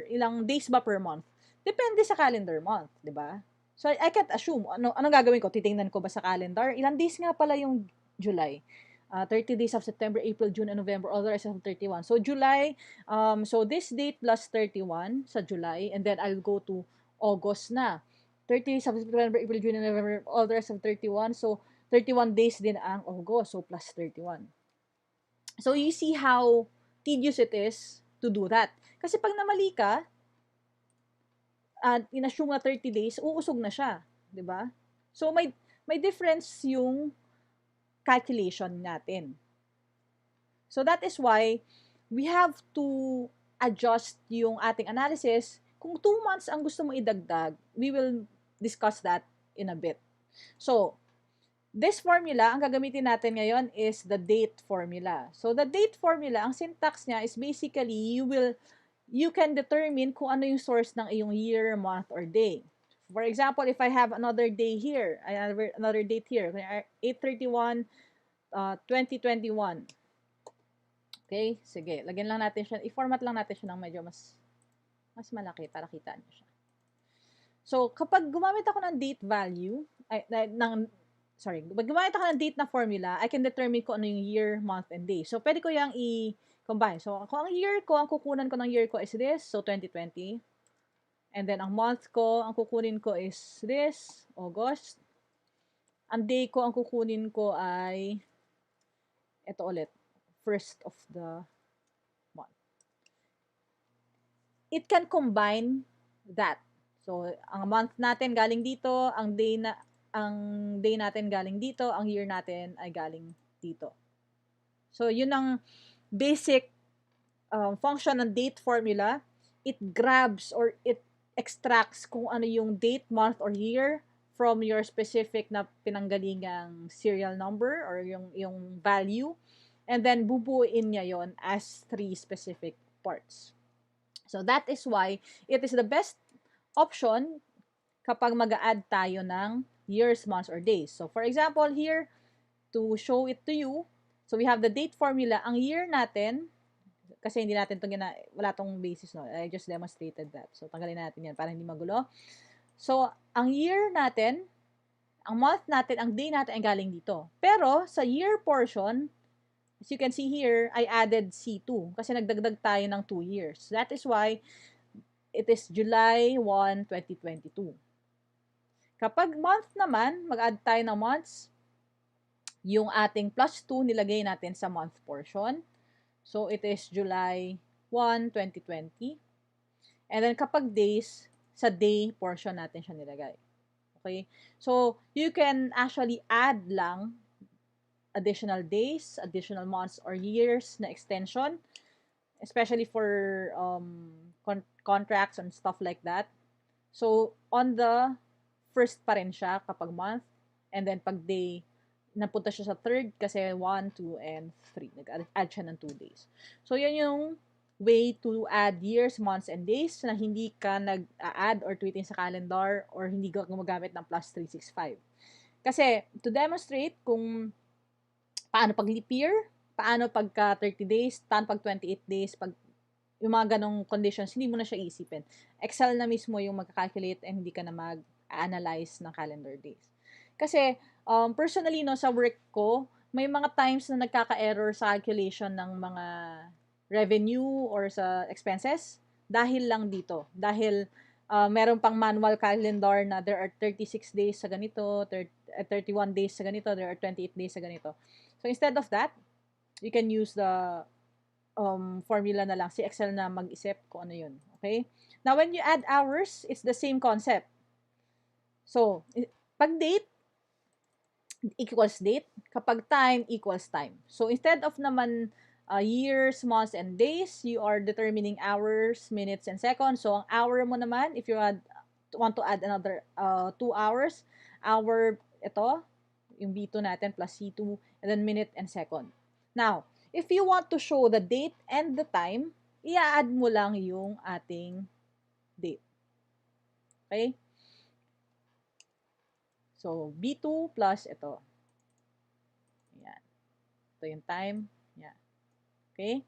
Ilang days ba per month? Depende sa calendar month, di ba? So, I can't assume. Anong gagawin ko? Titingnan ko ba sa calendar? Ilang days nga pala yung July? 30 days of September, April, June, and November, all the rest of 31. So, July, so this date plus 31 sa July, and then I'll go to August na. 30, September, April, June, November, all the rest of 31. So, 31 days din ang August. So, plus 31. So, you see how tedious it is to do that. Kasi pag namali ka, at in-assume na 30 days, uusog na siya. 'Di ba? So, may difference yung calculation natin. So, that is why we have to adjust yung ating analysis. Kung 2 months ang gusto mo idagdag, we will discuss that in a bit. So, this formula, ang gagamitin natin ngayon is the date formula. So, the date formula, ang syntax niya is basically, you can determine kung ano yung source ng iyong year, month, or day. For example, if I have another day here, another date here, 8/31, 2021. Okay? Sige, lagyan lang natin siya, i-format lang natin siya ng medyo mas malaki para kita niyo siya. So, kapag gumamit ako ng date value, kapag gumamit ako ng date na formula, I can determine kung ano yung year, month, and day. So, pwede ko yung i-combine. So, kung ang year ko, ang kukunan ko ng year ko is this, so 2020. And then, ang month ko, ang kukunin ko is this, August. Ang day ko, ang kukunin ko ay, ito ulit, first of the month. It can combine that. So, ang month natin galing dito, ang day natin galing dito, ang year natin ay galing dito. So, yun ang basic function ng date formula. It grabs or it extracts kung ano yung date, month, or year from your specific na pinanggalingang serial number or yung value. And then, bubuuin niya yon as 3 specific parts. So, that is why it is the best option kapag mag-a-add tayo ng years, months, or days. So, for example, here, to show it to you, so we have the date formula. Ang year natin, kasi hindi natin wala tong basis, no? I just demonstrated that. So, tanggalin natin yan para hindi magulo. So, ang year natin, ang month natin, ang day natin ay galing dito. Pero, sa year portion, as you can see here, I added C2 kasi nagdagdag tayo ng 2 years. That is why it is July 1, 2022. Kapag month naman, mag-add tayo ng months, yung ating plus 2 nilagay natin sa month portion. So, it is July 1, 2020. And then, kapag days, sa day portion natin siya nilagay. Okay? So, you can actually add lang additional days, additional months, or years na extension, especially for contracts and stuff like that. So, on the first pa rin siya kapag month, and then pag day, napunta siya sa third kasi 1, 2, and 3. Nag-add siya ng 2 days. So, yan yung way to add years, months, and days na hindi ka nag-add or tweeting sa calendar or hindi ka gumagamit ng plus 365. Kasi, to demonstrate kung paano pag leap year, paano pagka 30 days, paano pag 28 days, pag yung mga ganong conditions, hindi mo na siya isipin. Excel na mismo yung mag-calculate and hindi ka na mag-analyze ng calendar days. Kasi, personally, no, sa work ko, may mga times na nagkaka-error sa calculation ng mga revenue or sa expenses dahil lang dito. Dahil meron pang manual calendar na there are 36 days sa ganito, 31 days sa ganito, there are 28 days sa ganito. So, instead of that, you can use the formula na lang, si Excel na mag-isip kung ano yun. Okay? Now, when you add hours, it's the same concept. So, pag date equals date, kapag time equals time. So, instead of naman years, months, and days, you are determining hours, minutes, and seconds. So, ang hour mo naman, if you want to add another 2 hours, hour, ito, yung B2 natin plus C2, and then minute and second. Now, if you want to show the date and the time, i-add mo lang yung ating date. Okay? So, B2 plus ito. Ayan. Ito yung time. Ayan. Okay?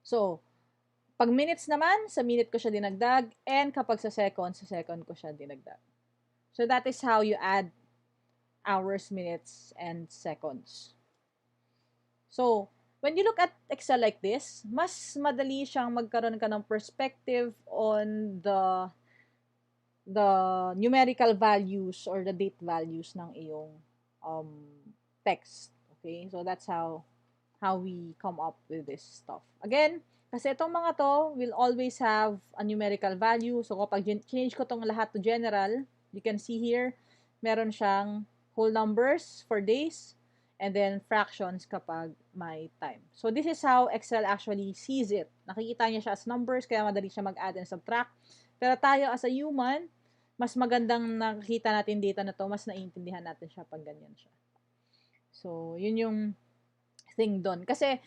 So, pag minutes naman, sa minute ko siya dinagdag, and kapag sa second ko siya dinagdag. So, that is how you add hours, minutes, and seconds. So, when you look at Excel like this, mas madali siyang magkaroon ka ng perspective on the the numerical values or the date values ng iyong um, text. Okay? So that's how we come up with this stuff. Again, kasi itong mga to will always have a numerical value. So kapag change ko tong lahat to general, you can see here, meron siyang whole numbers for days and then fractions kapag may time. So this is how Excel actually sees it. Nakikita niya siya as numbers, kaya madali siya mag-add and subtract. Pero tayo as a human, mas magandang nakikita natin data na to, mas naiintindihan natin siya pag ganyan siya. So, yun yung thing doon. Kasi,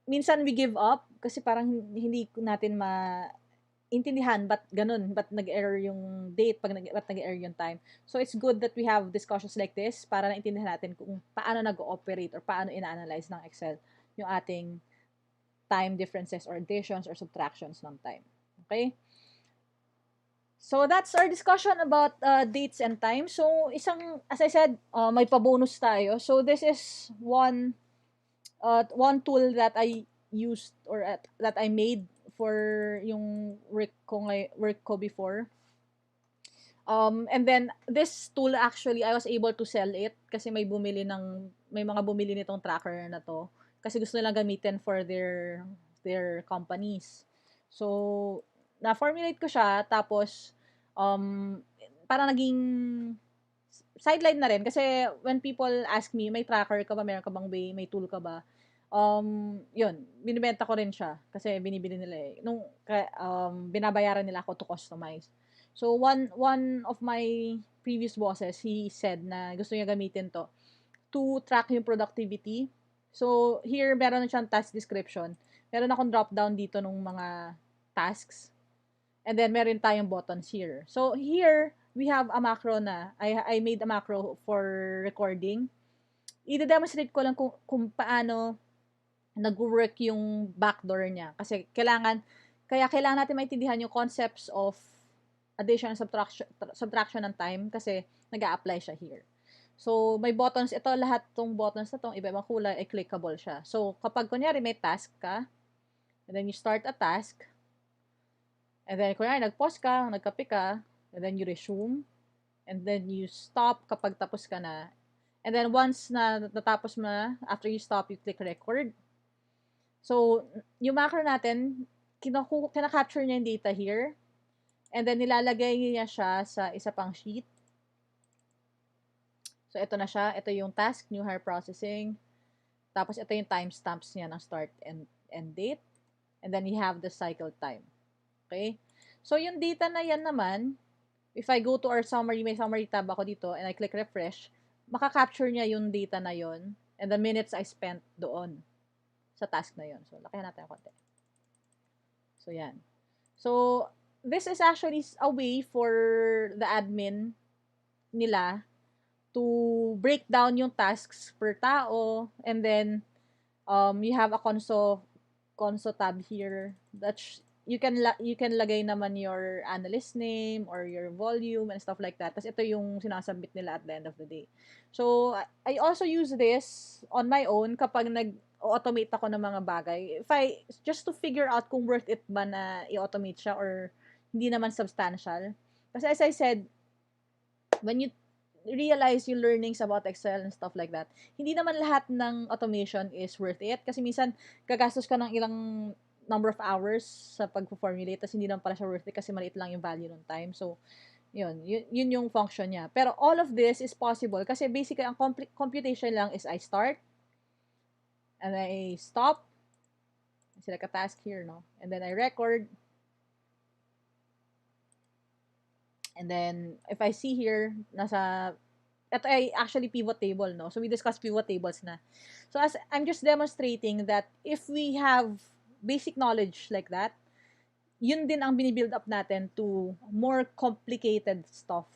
minsan we give up kasi parang hindi natin intindihan ba't ganun, ba't nag-error yung date, ba't nag-error yung time. So, it's good that we have discussions like this para naintindihan natin kung paano nag-ooperate or paano ina-analyze ng Excel yung ating time differences or additions or subtractions ng time. Okay? So, that's our discussion about dates and time. So, as I said, may pa-bonus tayo. So, this is one tool that I used or that I made for yung work ko before. And then this tool actually I was able to sell it kasi may mga bumili nitong tracker na to kasi gusto nilang gamitin for their companies. So na-formulate ko siya tapos parang naging sideline na rin kasi when people ask me, may tracker ka ba, meron ka bang way, may tool ka ba? Yun, binibenta ko rin siya kasi binibili nila eh. Binabayaran nila ako to customize. So, one of my previous bosses, he said na gusto niya gamitin to track yung productivity. So, here, meron na siyang task description. Meron akong drop down dito ng mga tasks. And then, meron tayong buttons here. So, here, we have a macro na. I made a macro for recording. I-demonstrate ko lang kung paano nag-work yung backdoor niya. Kasi kailangan natin maintindihan yung concepts of addition and subtraction ng time kasi nag-a-apply siya here. So, may buttons. Ito, lahat tong buttons na tong iba-ibang kulay, ay clickable siya. So, kapag kunyari may task ka, and then you start a task, and then kunyari nag-pause ka, nagkape ka, and then you resume, and then you stop kapag tapos ka na. And then once na natapos mo na, after you stop, you click record. So, yung macro natin, kina-capture niya yung data here. And then, nilalagay niya siya sa isa pang sheet. So, ito na siya. Ito yung task, new hire processing. Tapos, ito yung timestamps niya ng start and date. And then, you have the cycle time. Okay? So, yung data na yan naman, if I go to our summary, may summary tab ako dito, and I click refresh, maka-capture niya yung data na yon and the minutes I spent doon sa task na yon. So, lakihan natin ang konti. So, yan. So, this is actually a way for the admin nila to break down yung tasks per tao and then you have a console tab here that you can lagay naman your analyst name or your volume and stuff like that. Tapos ito yung sinasubmit nila at the end of the day. So, I also use this on my own kapag nag-automate ako ng mga bagay. Just to figure out kung worth it ba na i-automate siya or hindi naman substantial. Kasi as I said, when you realize yung learnings about Excel and stuff like that, hindi naman lahat ng automation is worth it. Kasi minsan, gagastos ka ng ilang number of hours sa pag-formulate, tapos hindi naman pala siya worth it kasi maliit lang yung value ng time. So, yun yung function niya. Pero all of this is possible kasi basically, ang computation lang is I start, and I stop, I select a task here, no? And then I record, and then, if I see here, ito ay actually pivot table, no? So, we discussed pivot tables na. So, as I'm just demonstrating that if we have basic knowledge like that, yun din ang binibuild up natin to more complicated stuff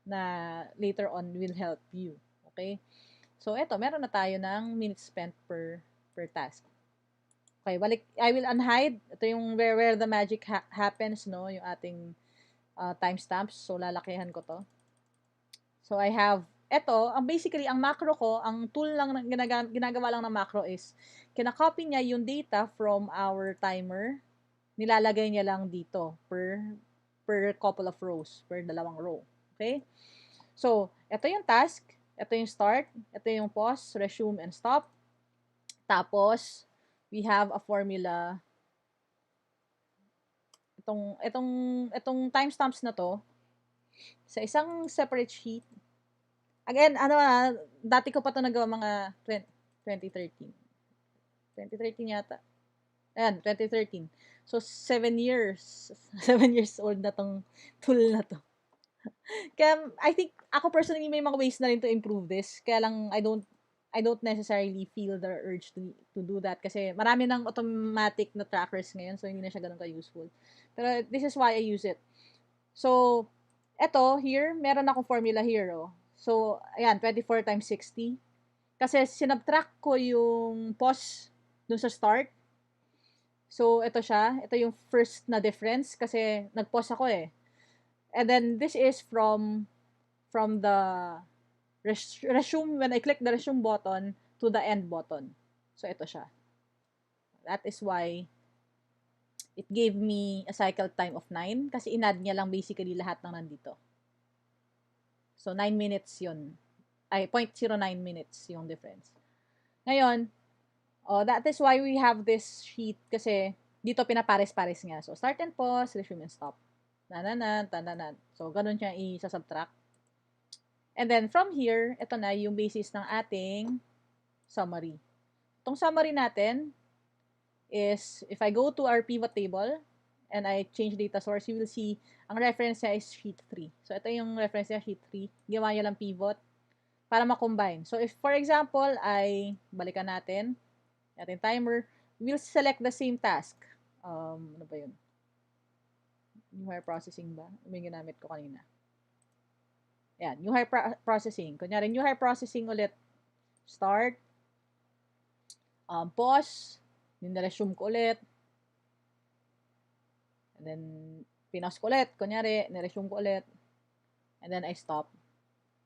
na later on will help you. Okay? So, eto, meron na tayo ng minutes spent per task. Okay, balik, I will unhide. Ito yung where the magic happens, no? Yung ating timestamps. So, lalakihan ko to. So, I have, basically, ang macro ko, ang tool lang, ginagawa lang ng macro is, kinakopy niya yung data from our timer, nilalagay niya lang dito per per couple of rows, per dalawang row. Okay? So, ito yung task, ito yung start, ito yung pause, resume, and stop. Tapos, we have a formula. Itong timestamps na to, sa isang separate sheet. Again, dati ko pa to nagawa mga 2013. 2013 yata. Ayan, 2013. So, 7 years. 7 years old na tong tool na to. Kaya, I think, ako personally, may mga ways na rin to improve this. Kaya lang, I don't necessarily feel the urge to do that kasi marami ng automatic na trackers ngayon, so hindi na siya ganun ka-useful. Pero this is why I use it. So, eto, here, meron akong formula here, oh. So, ayan, 24 times 60. Kasi sinubtract ko yung pause dun sa start. So, ito siya. Ito yung first na difference kasi nag-pause ako eh. And then, this is from the resume, when I click the resume button to the end button. So, ito siya. That is why it gave me a cycle time of 9 kasi inad niya lang basically lahat ng nandito. So, 9 minutes yun. Ay, 0.09 minutes yung difference. Ngayon, that is why we have this sheet kasi dito pinapares-pares nga. So, start and pause, resume and stop. Tananan. So, ganun siya i-subtract. And then, from here, ito na yung basis ng ating summary. Itong summary natin is, if I go to our pivot table and I change data source, you will see, ang reference niya is sheet 3. So, ito yung reference niya, sheet 3. Gawa niya lang pivot para ma-combine. So, if, for example, balikan natin timer, we'll select the same task. Ano ba yun? New hire processing ba? May ginamit ko kanina. Yan, new hire processing. Kunyari, new hire processing ulit. Start. Pause. Niresume ko ulit. And then, pinos ko ulit. Kunyari, niresume ko ulit. And then, I stop.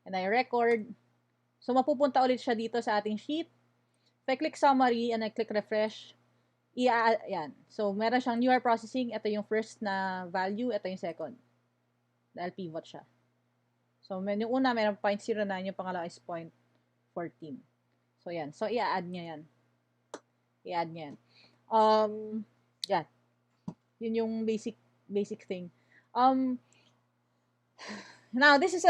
And I record. So, mapupunta ulit siya dito sa ating sheet. If I click summary and I click refresh, yan. So, meron siyang new hire processing. Ito yung first na value. Ito yung second. Dahil pivot siya. So, yung una, meron 0.09. Yung pangalawa is 0.14. So, yan. So, i-add niya yan. I-add niya yan. Yan. Yun yung basic thing. Now, this is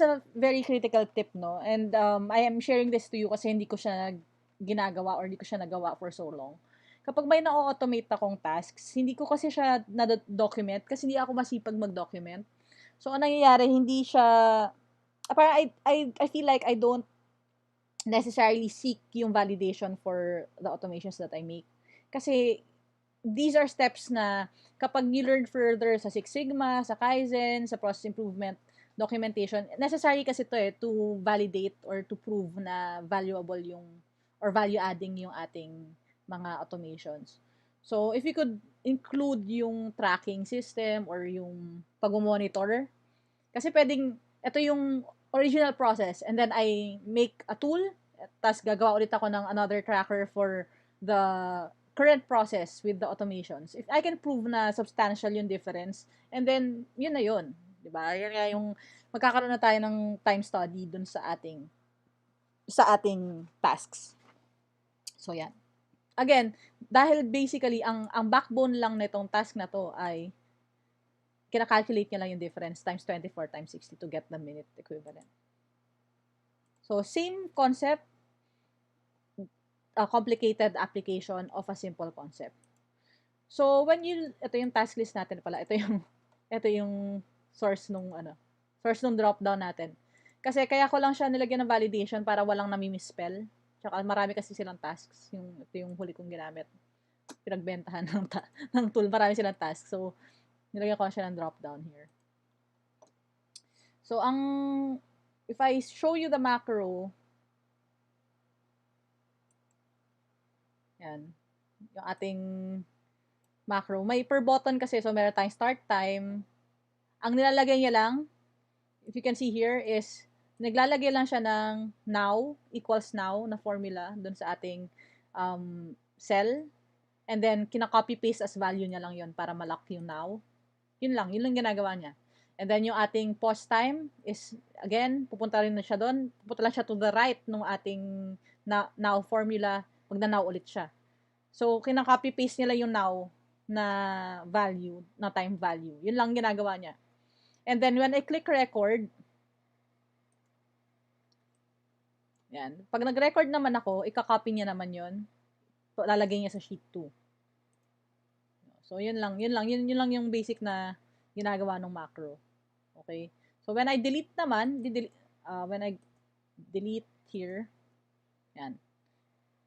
a very critical tip, no? And I am sharing this to you kasi hindi ko siya ginagawa or hindi ko siya nagawa for so long. Kapag may na-automate akong tasks, hindi ko kasi siya na-document kasi hindi ako masipag mag-document. So, ang nangyayari, hindi siya, parang I feel like I don't necessarily seek yung validation for the automations that I make. Kasi, these are steps na kapag you learn further sa Six Sigma, sa Kaizen, sa process improvement, documentation, necessary kasi to to validate or to prove na valuable yung, or value adding yung ating mga automations. So, if you could include yung tracking system or yung pag-monitor, kasi pwedeng, ito yung original process, and then I make a tool, tapos gagawa ulit ako ng another tracker for the current process with the automations. If I can prove na substantial yung difference, and then, yun na yun. Diba? Yan nga yung, magkakaroon na tayo ng time study dun sa ating tasks. So, yan. Again, dahil basically, ang backbone lang nitong task na to ay kina-calculate niya lang yung difference times 24 times 60 to get the minute equivalent. So, same concept, a complicated application of a simple concept. So, ito yung task list natin pala, ito yung source nung drop-down natin. Kasi kaya ko lang siya nilagyan ng validation para walang nami-misspell. Tsaka marami kasi silang tasks. Ito yung huli kong ginamit. Pinagbentahan ng tool. Marami silang tasks. So, nilagyan ko siya ng drop-down here. So, if I show you the macro, yan, yung ating macro. May per button kasi, so meron tayong start time. Ang nilalagay niya lang, if you can see here, is naglalagay lang siya ng now, equals now na formula dun sa ating cell. And then, kina-copy-paste as value niya lang yon para ma-lock yung now. Yun lang ginagawa niya. And then yung ating pause time is, again, pupunta rin na siya doon. Pupunta lang siya to the right nung ating now formula. Magna-now ulit siya. So, kinaka-copy-paste nila yung now na value, na time value. Yun lang ginagawa niya. And then, when I click record, yan. Pag nag-record naman ako, ika-copy niya naman yun. Lalagay niya sa sheet 2. So, yun lang yung basic na ginagawa ng macro. Okay? So, when I delete naman, when I delete here, yan,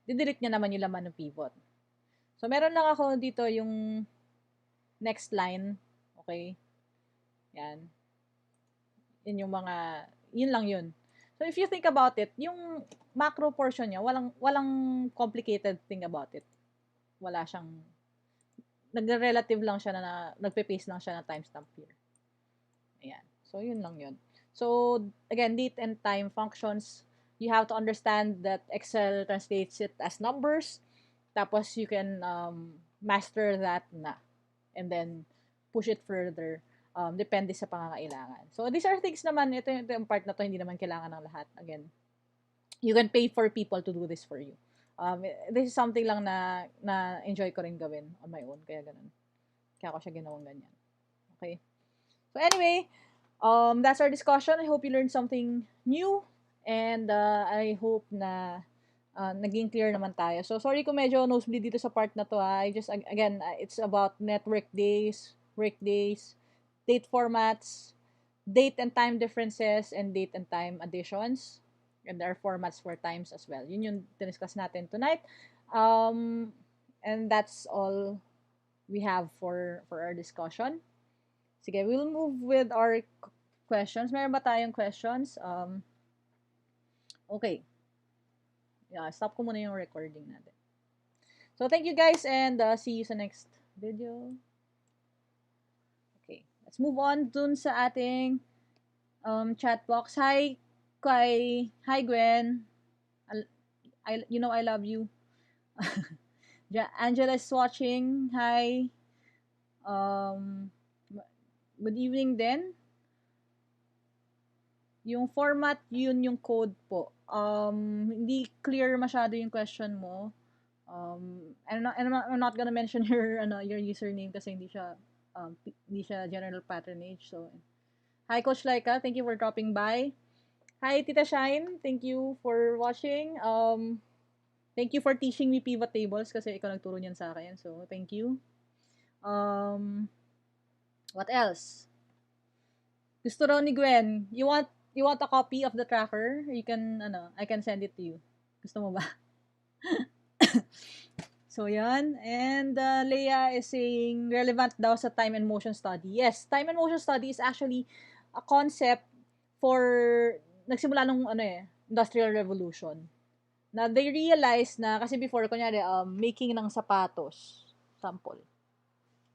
didelete niya naman yung laman ng pivot. So, meron lang ako dito yung next line. Okay? Yan. Yun lang yun. So, if you think about it, yung macro portion niya, walang complicated thing about it. Wala siyang, nagre-relative lang siya nagpe-paste lang siya na timestamp here. Ayan. So, yun lang yun. So, again, date and time functions, you have to understand that Excel translates it as numbers. Tapos, you can master that na. And then, push it further. Depende sa pangangailangan. So, these are things naman, ito yung part na to, hindi naman kailangan ng lahat. Again, you can pay for people to do this for you. This is something lang na enjoy ko rin gawin on my own. Kaya ganun. Kaya ako siya ginawang ganyan. Okay? So anyway, that's our discussion. I hope you learned something new. And I hope na naging clear naman tayo. So sorry kung medyo nosebleed dito sa part na to. I just, again, it's about network days, workdays, date formats, date and time differences, and date and time additions. And there are formats for times as well. Yun yung discuss natin tonight. And that's all we have for our discussion. Sige, we'll move with our questions. Meron ba tayong questions? Okay. Yeah, stop ko muna yung recording natin. So, thank you guys and see you sa next video. Okay. Let's move on dun sa ating chat box. Hi, Gwen. I love you. Angela is watching. Hi. Good evening din. Yung format, yun yung code po. Hindi clear masyado yung question mo. I'm not gonna mention your username kasi hindi siya general patronage. So, hi Coach Laika, thank you for dropping by. Hi Tita Shine, thank you for watching. Thank you for teaching me pivot tables kasi ikaw nagturo niyan sa akin. So, thank you. What else? Gusto raw ni Gwen, you want a copy of the tracker? I can send it to you. Gusto mo ba? So, yan. And Leia is saying, relevant daw sa time and motion study. Yes, time and motion study is actually a concept for, nagsimula nung, Industrial Revolution. Na they realize na, kasi before, kunyari, making ng sapatos. Sample.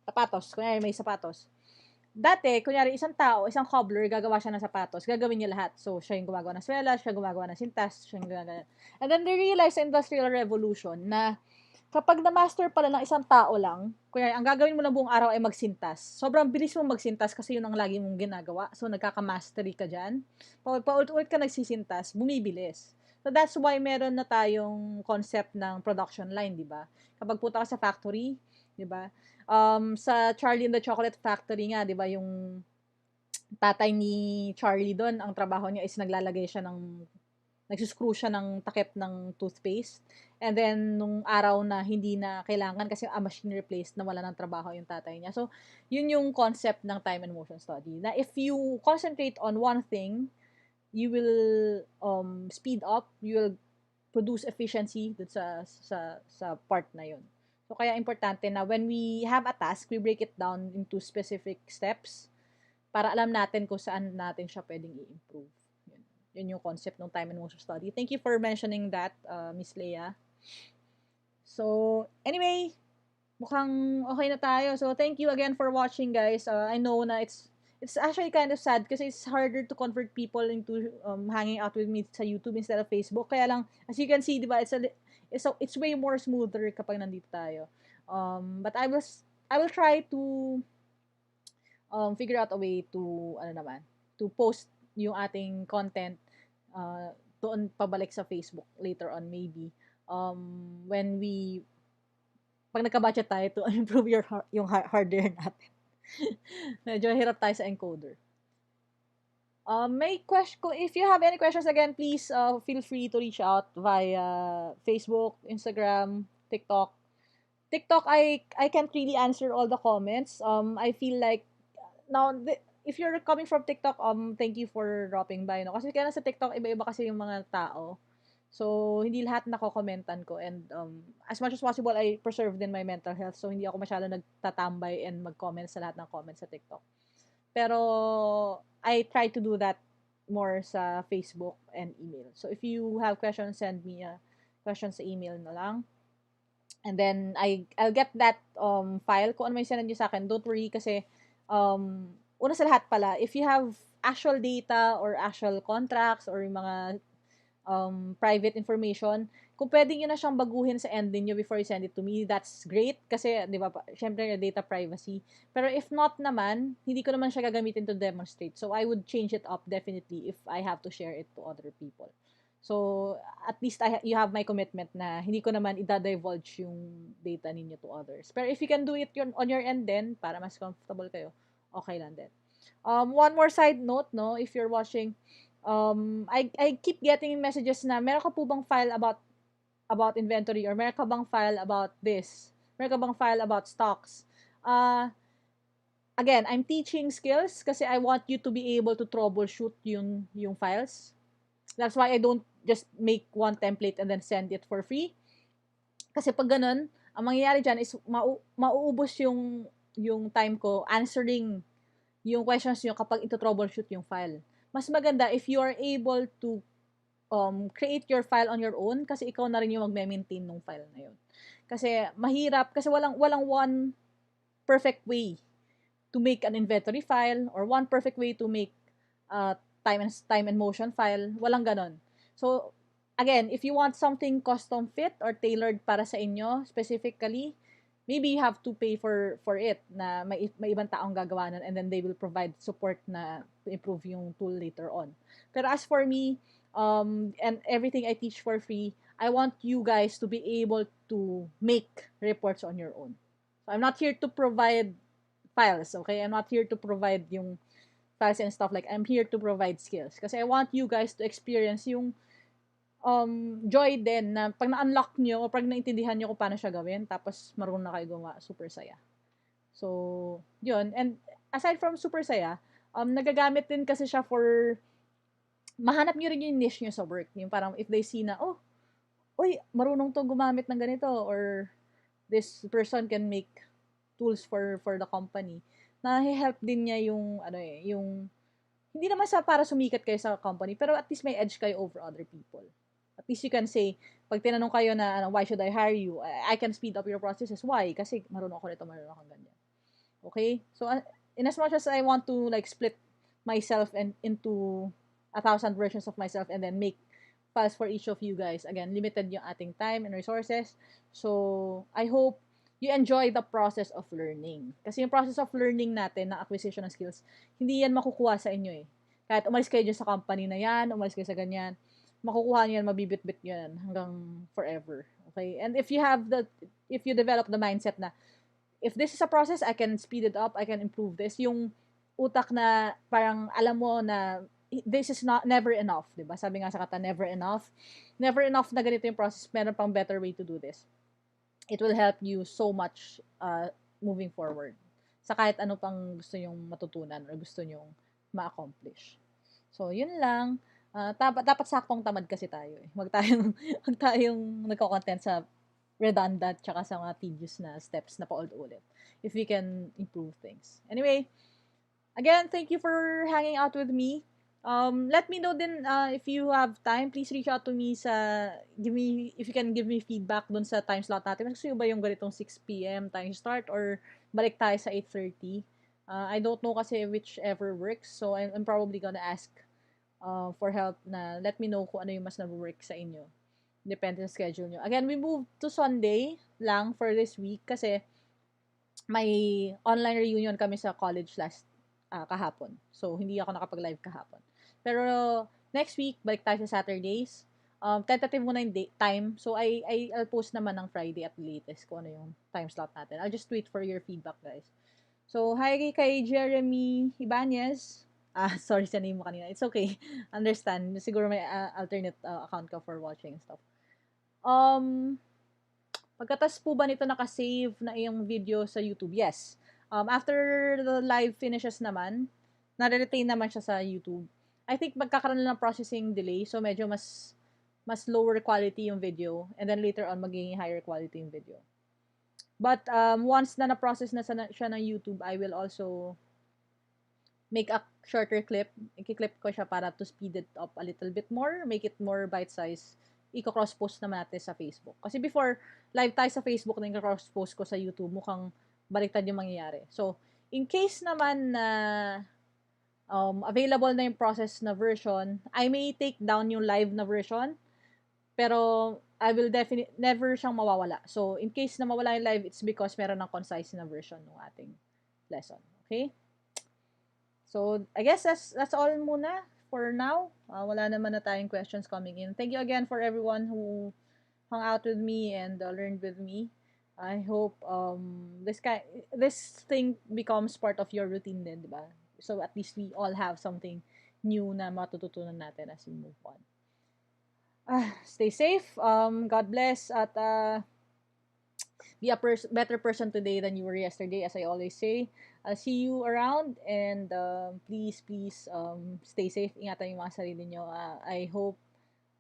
Sapatos. Kunyari, may sapatos. Dati, kunyari, isang cobbler, gagawa siya ng sapatos, gagawin niya lahat. So, siya yung gumagawa ng swela, siya gumagawa ng sintas, siya yung gumagawa. And then, they realized sa Industrial Revolution na kapag na-master pala ng isang tao lang, kunyari, ang gagawin mo ng buong araw ay magsintas. Sobrang bilis mong magsintas kasi yun ang lagi mong ginagawa. So, nagkaka-mastery ka dyan. Paulit-ulit ka nagsisintas, bumibilis. So, that's why meron na tayong concept ng production line, di ba? Kapag punta ka sa factory, di ba? Sa Charlie and the Chocolate Factory nga, di ba, yung tatay ni Charlie doon, ang trabaho niya is nagsuscrew siya ng takip ng toothpaste. And then, nung araw na hindi na kailangan kasi a machine replaced, na wala ng trabaho yung tatay niya. So, yun yung concept ng time and motion study. Na if you concentrate on one thing, you will speed up, you will produce efficiency dun sa part na yun. So, kaya importante na when we have a task, we break it down into specific steps para alam natin kung saan natin siya pwedeng i-improve. Yun yung concept ng time and motion study. Thank you for mentioning that, Miss Leia. So, anyway, mukhang okay na tayo. So, thank you again for watching, guys. I know na it's actually kind of sad kasi it's harder to convert people into hanging out with me sa YouTube instead of Facebook. Kaya lang, as you can see, di ba, it's way more smoother kapag nandito tayo. But I will try to figure out a way to, to post yung ating content doon pabalik sa Facebook later on maybe. When pag nagka-budget tayo to improve yung hardware natin. Medyo hirap tayo sa encoder. May question, if you have any questions again, please feel free to reach out via Facebook, Instagram, TikTok. TikTok, I can't really answer all the comments. I feel like now if you're coming from TikTok, thank you for dropping by, no? Kasi kaya sa TikTok iba-iba kasi yung mga tao. So, hindi lahat nako-commentan ko, and as much as possible I preserve din my mental health. So, hindi ako masyado nagtatambay and mag-comment sa lahat ng comments sa TikTok. Pero I try to do that more sa Facebook and email. So if you have questions, send me a question sa email na lang. And then I'll get that file kung ano may send niyo sa akin. Don't worry kasi una sa lahat pala, if you have actual data or actual contracts or yung mga private information, kung pwede nyo na siyang baguhin sa end niyo before you send it to me, that's great. Kasi, di ba, syempre, data privacy. Pero if not naman, hindi ko naman siya gagamitin to demonstrate. So, I would change it up definitely if I have to share it to other people. So, at least you have my commitment na hindi ko naman i-divulge yung data ninyo to others. Pero if you can do it on your end then, para mas comfortable kayo, okay lang din. One more side note, no, if you're watching, I keep getting messages na meron ka po bang file about inventory, or meron ka bang file about this, meron ka bang file about stocks. Again, I'm teaching skills kasi I want you to be able to troubleshoot yung files. That's why I don't just make one template and then send it for free. Kasi pag ganun, ang mangyayari dyan is mauubos yung time ko answering yung questions nyo kapag ito troubleshoot yung file. Mas maganda if you are able to create your file on your own, kasi ikaw na rin yung magme-maintain ng file na yun. Kasi mahirap, kasi walang one perfect way to make an inventory file or one perfect way to make time and motion file. Walang ganon. So, again, if you want something custom fit or tailored para sa inyo specifically, maybe you have to pay for it na may ibang taong gagawa nun, and then they will provide support na to improve yung tool later on. Pero as for me, and everything I teach for free, I want you guys to be able to make reports on your own. So I'm not here to provide files, okay? I'm not here to provide yung files and stuff. Like, I'm here to provide skills. Kasi I want you guys to experience yung joy din na pag na-unlock nyo o pag naintindihan nyo kung paano siya gawin, tapos marunong na kayo gumawa, super saya. So, yun. And aside from super saya, nagagamit din kasi siya for mahanap nyo rin yung niche nyo sa work. Yung parang if they see na, oh, uy, marunong to gumamit ng ganito, or this person can make tools for the company, na help din niya yung, yung, hindi naman sa para sumikat kayo sa company, pero at least may edge kayo over other people. At least you can say, pag tinanong kayo na, why should I hire you? I can speed up your processes. Why? Kasi marunong ako nito, marunong ako ganyan. Okay? So, in as much as I want to like split myself into 1,000 versions of myself and then make files for each of you guys. Again, limited yung ating time and resources. So, I hope you enjoy the process of learning. Kasi yung process of learning natin, ng acquisition ng skills, hindi yan makukuha sa inyo eh. Kahit umalis kayo dyan sa company na yan, umalis kayo sa ganyan, makukuha nyo yan, mabibit-bit nyo yan hanggang forever. Okay? And if you develop the mindset na, if this is a process, I can speed it up, I can improve this, yung utak na parang alam mo na this is never enough, di ba? Sabi nga sa kata, never enough. Never enough na ganito yung process, meron pang better way to do this. It will help you so much moving forward sa kahit ano pang gusto nyong matutunan or gusto nyong ma-accomplish. So, yun lang. Dapat saktong tamad kasi tayo eh. Wag tayong nagko-content sa redundant tsaka sa mga tedious na steps na paulit-ulit. If we can improve things. Anyway, again, thank you for hanging out with me. Let me know din if you have time, please reach out to me if you can give me feedback dun sa time slot natin. Gusto nyo ba yung ganitong 6 p.m. time start or balik tayo sa 8:30? I don't know kasi whichever works, so I'm probably gonna ask for help na let me know kung ano yung mas nag-work sa inyo. Depende sa schedule nyo. Again, we moved to Sunday lang for this week kasi may online reunion kami sa college kahapon. So, hindi ako nakapag-live kahapon. Pero, next week, balik tayo sa Saturdays. Tentative muna yung time. So, I'll post naman ng Friday at the latest kung ano yung time slot natin. I'll just wait for your feedback, guys. So, hi kay Jeremy Ibanez. Sorry sa name mo kanina. It's okay. Understand. Siguro may alternate account ka for watching stuff. Pagkatas po ba nito nakasave na iyong video sa YouTube? Yes. After the live finishes naman, nare-retain naman siya sa YouTube. I think magkakaroon lang ng processing delay, so medyo mas lower quality yung video, and then later on magiging higher quality yung video. But once na na-process na siya ng YouTube, I will also make a shorter clip. I-clip ko siya para to speed it up a little bit more, make it more bite-size. Iko-cross-post naman natin sa Facebook. Kasi before, live tayo sa Facebook na i-cross-post ko sa YouTube, mukhang baliktad yung mangyayari. So, in case naman na available na yung process na version, I may take down yung live na version, pero I will definitely never siyang mawawala. So, in case na mawala yung live, it's because meron ng concise na version ng ating lesson. Okay? So, I guess that's all muna for now. Wala naman na tayong questions coming in. Thank you again for everyone who hung out with me and learned with me. I hope this thing becomes part of your routine din, di ba? So, at least we all have something new na matututunan natin as we move on. Stay safe. God bless at be a better person today than you were yesterday, as I always say. I'll see you around, and please stay safe. Ingatan yung mga sarili nyo. I hope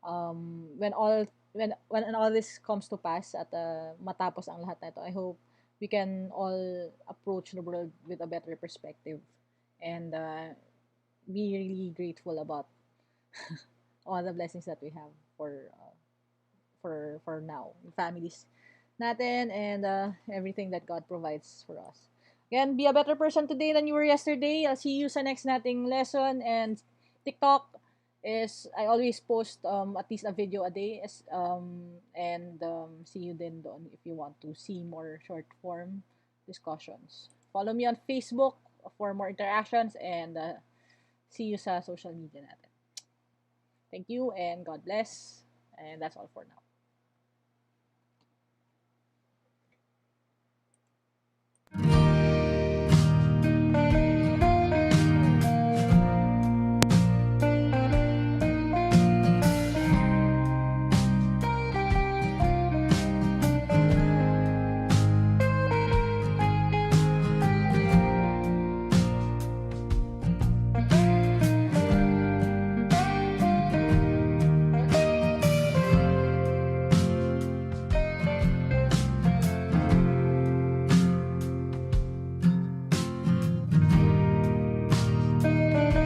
when all this comes to pass at matapos ang lahat na ito, I hope we can all approach the world with a better perspective and be really grateful about all the blessings that we have for now, families natin, and everything that God provides for us. Again, be a better person today than you were yesterday. I'll see you sa next nating lesson, and TikTok is, I always post at least a video a day, and see you din doon if you want to see more short form discussions. Follow me on Facebook for more interactions, and see you sa social media natin. Thank you, and God bless, and that's all for now.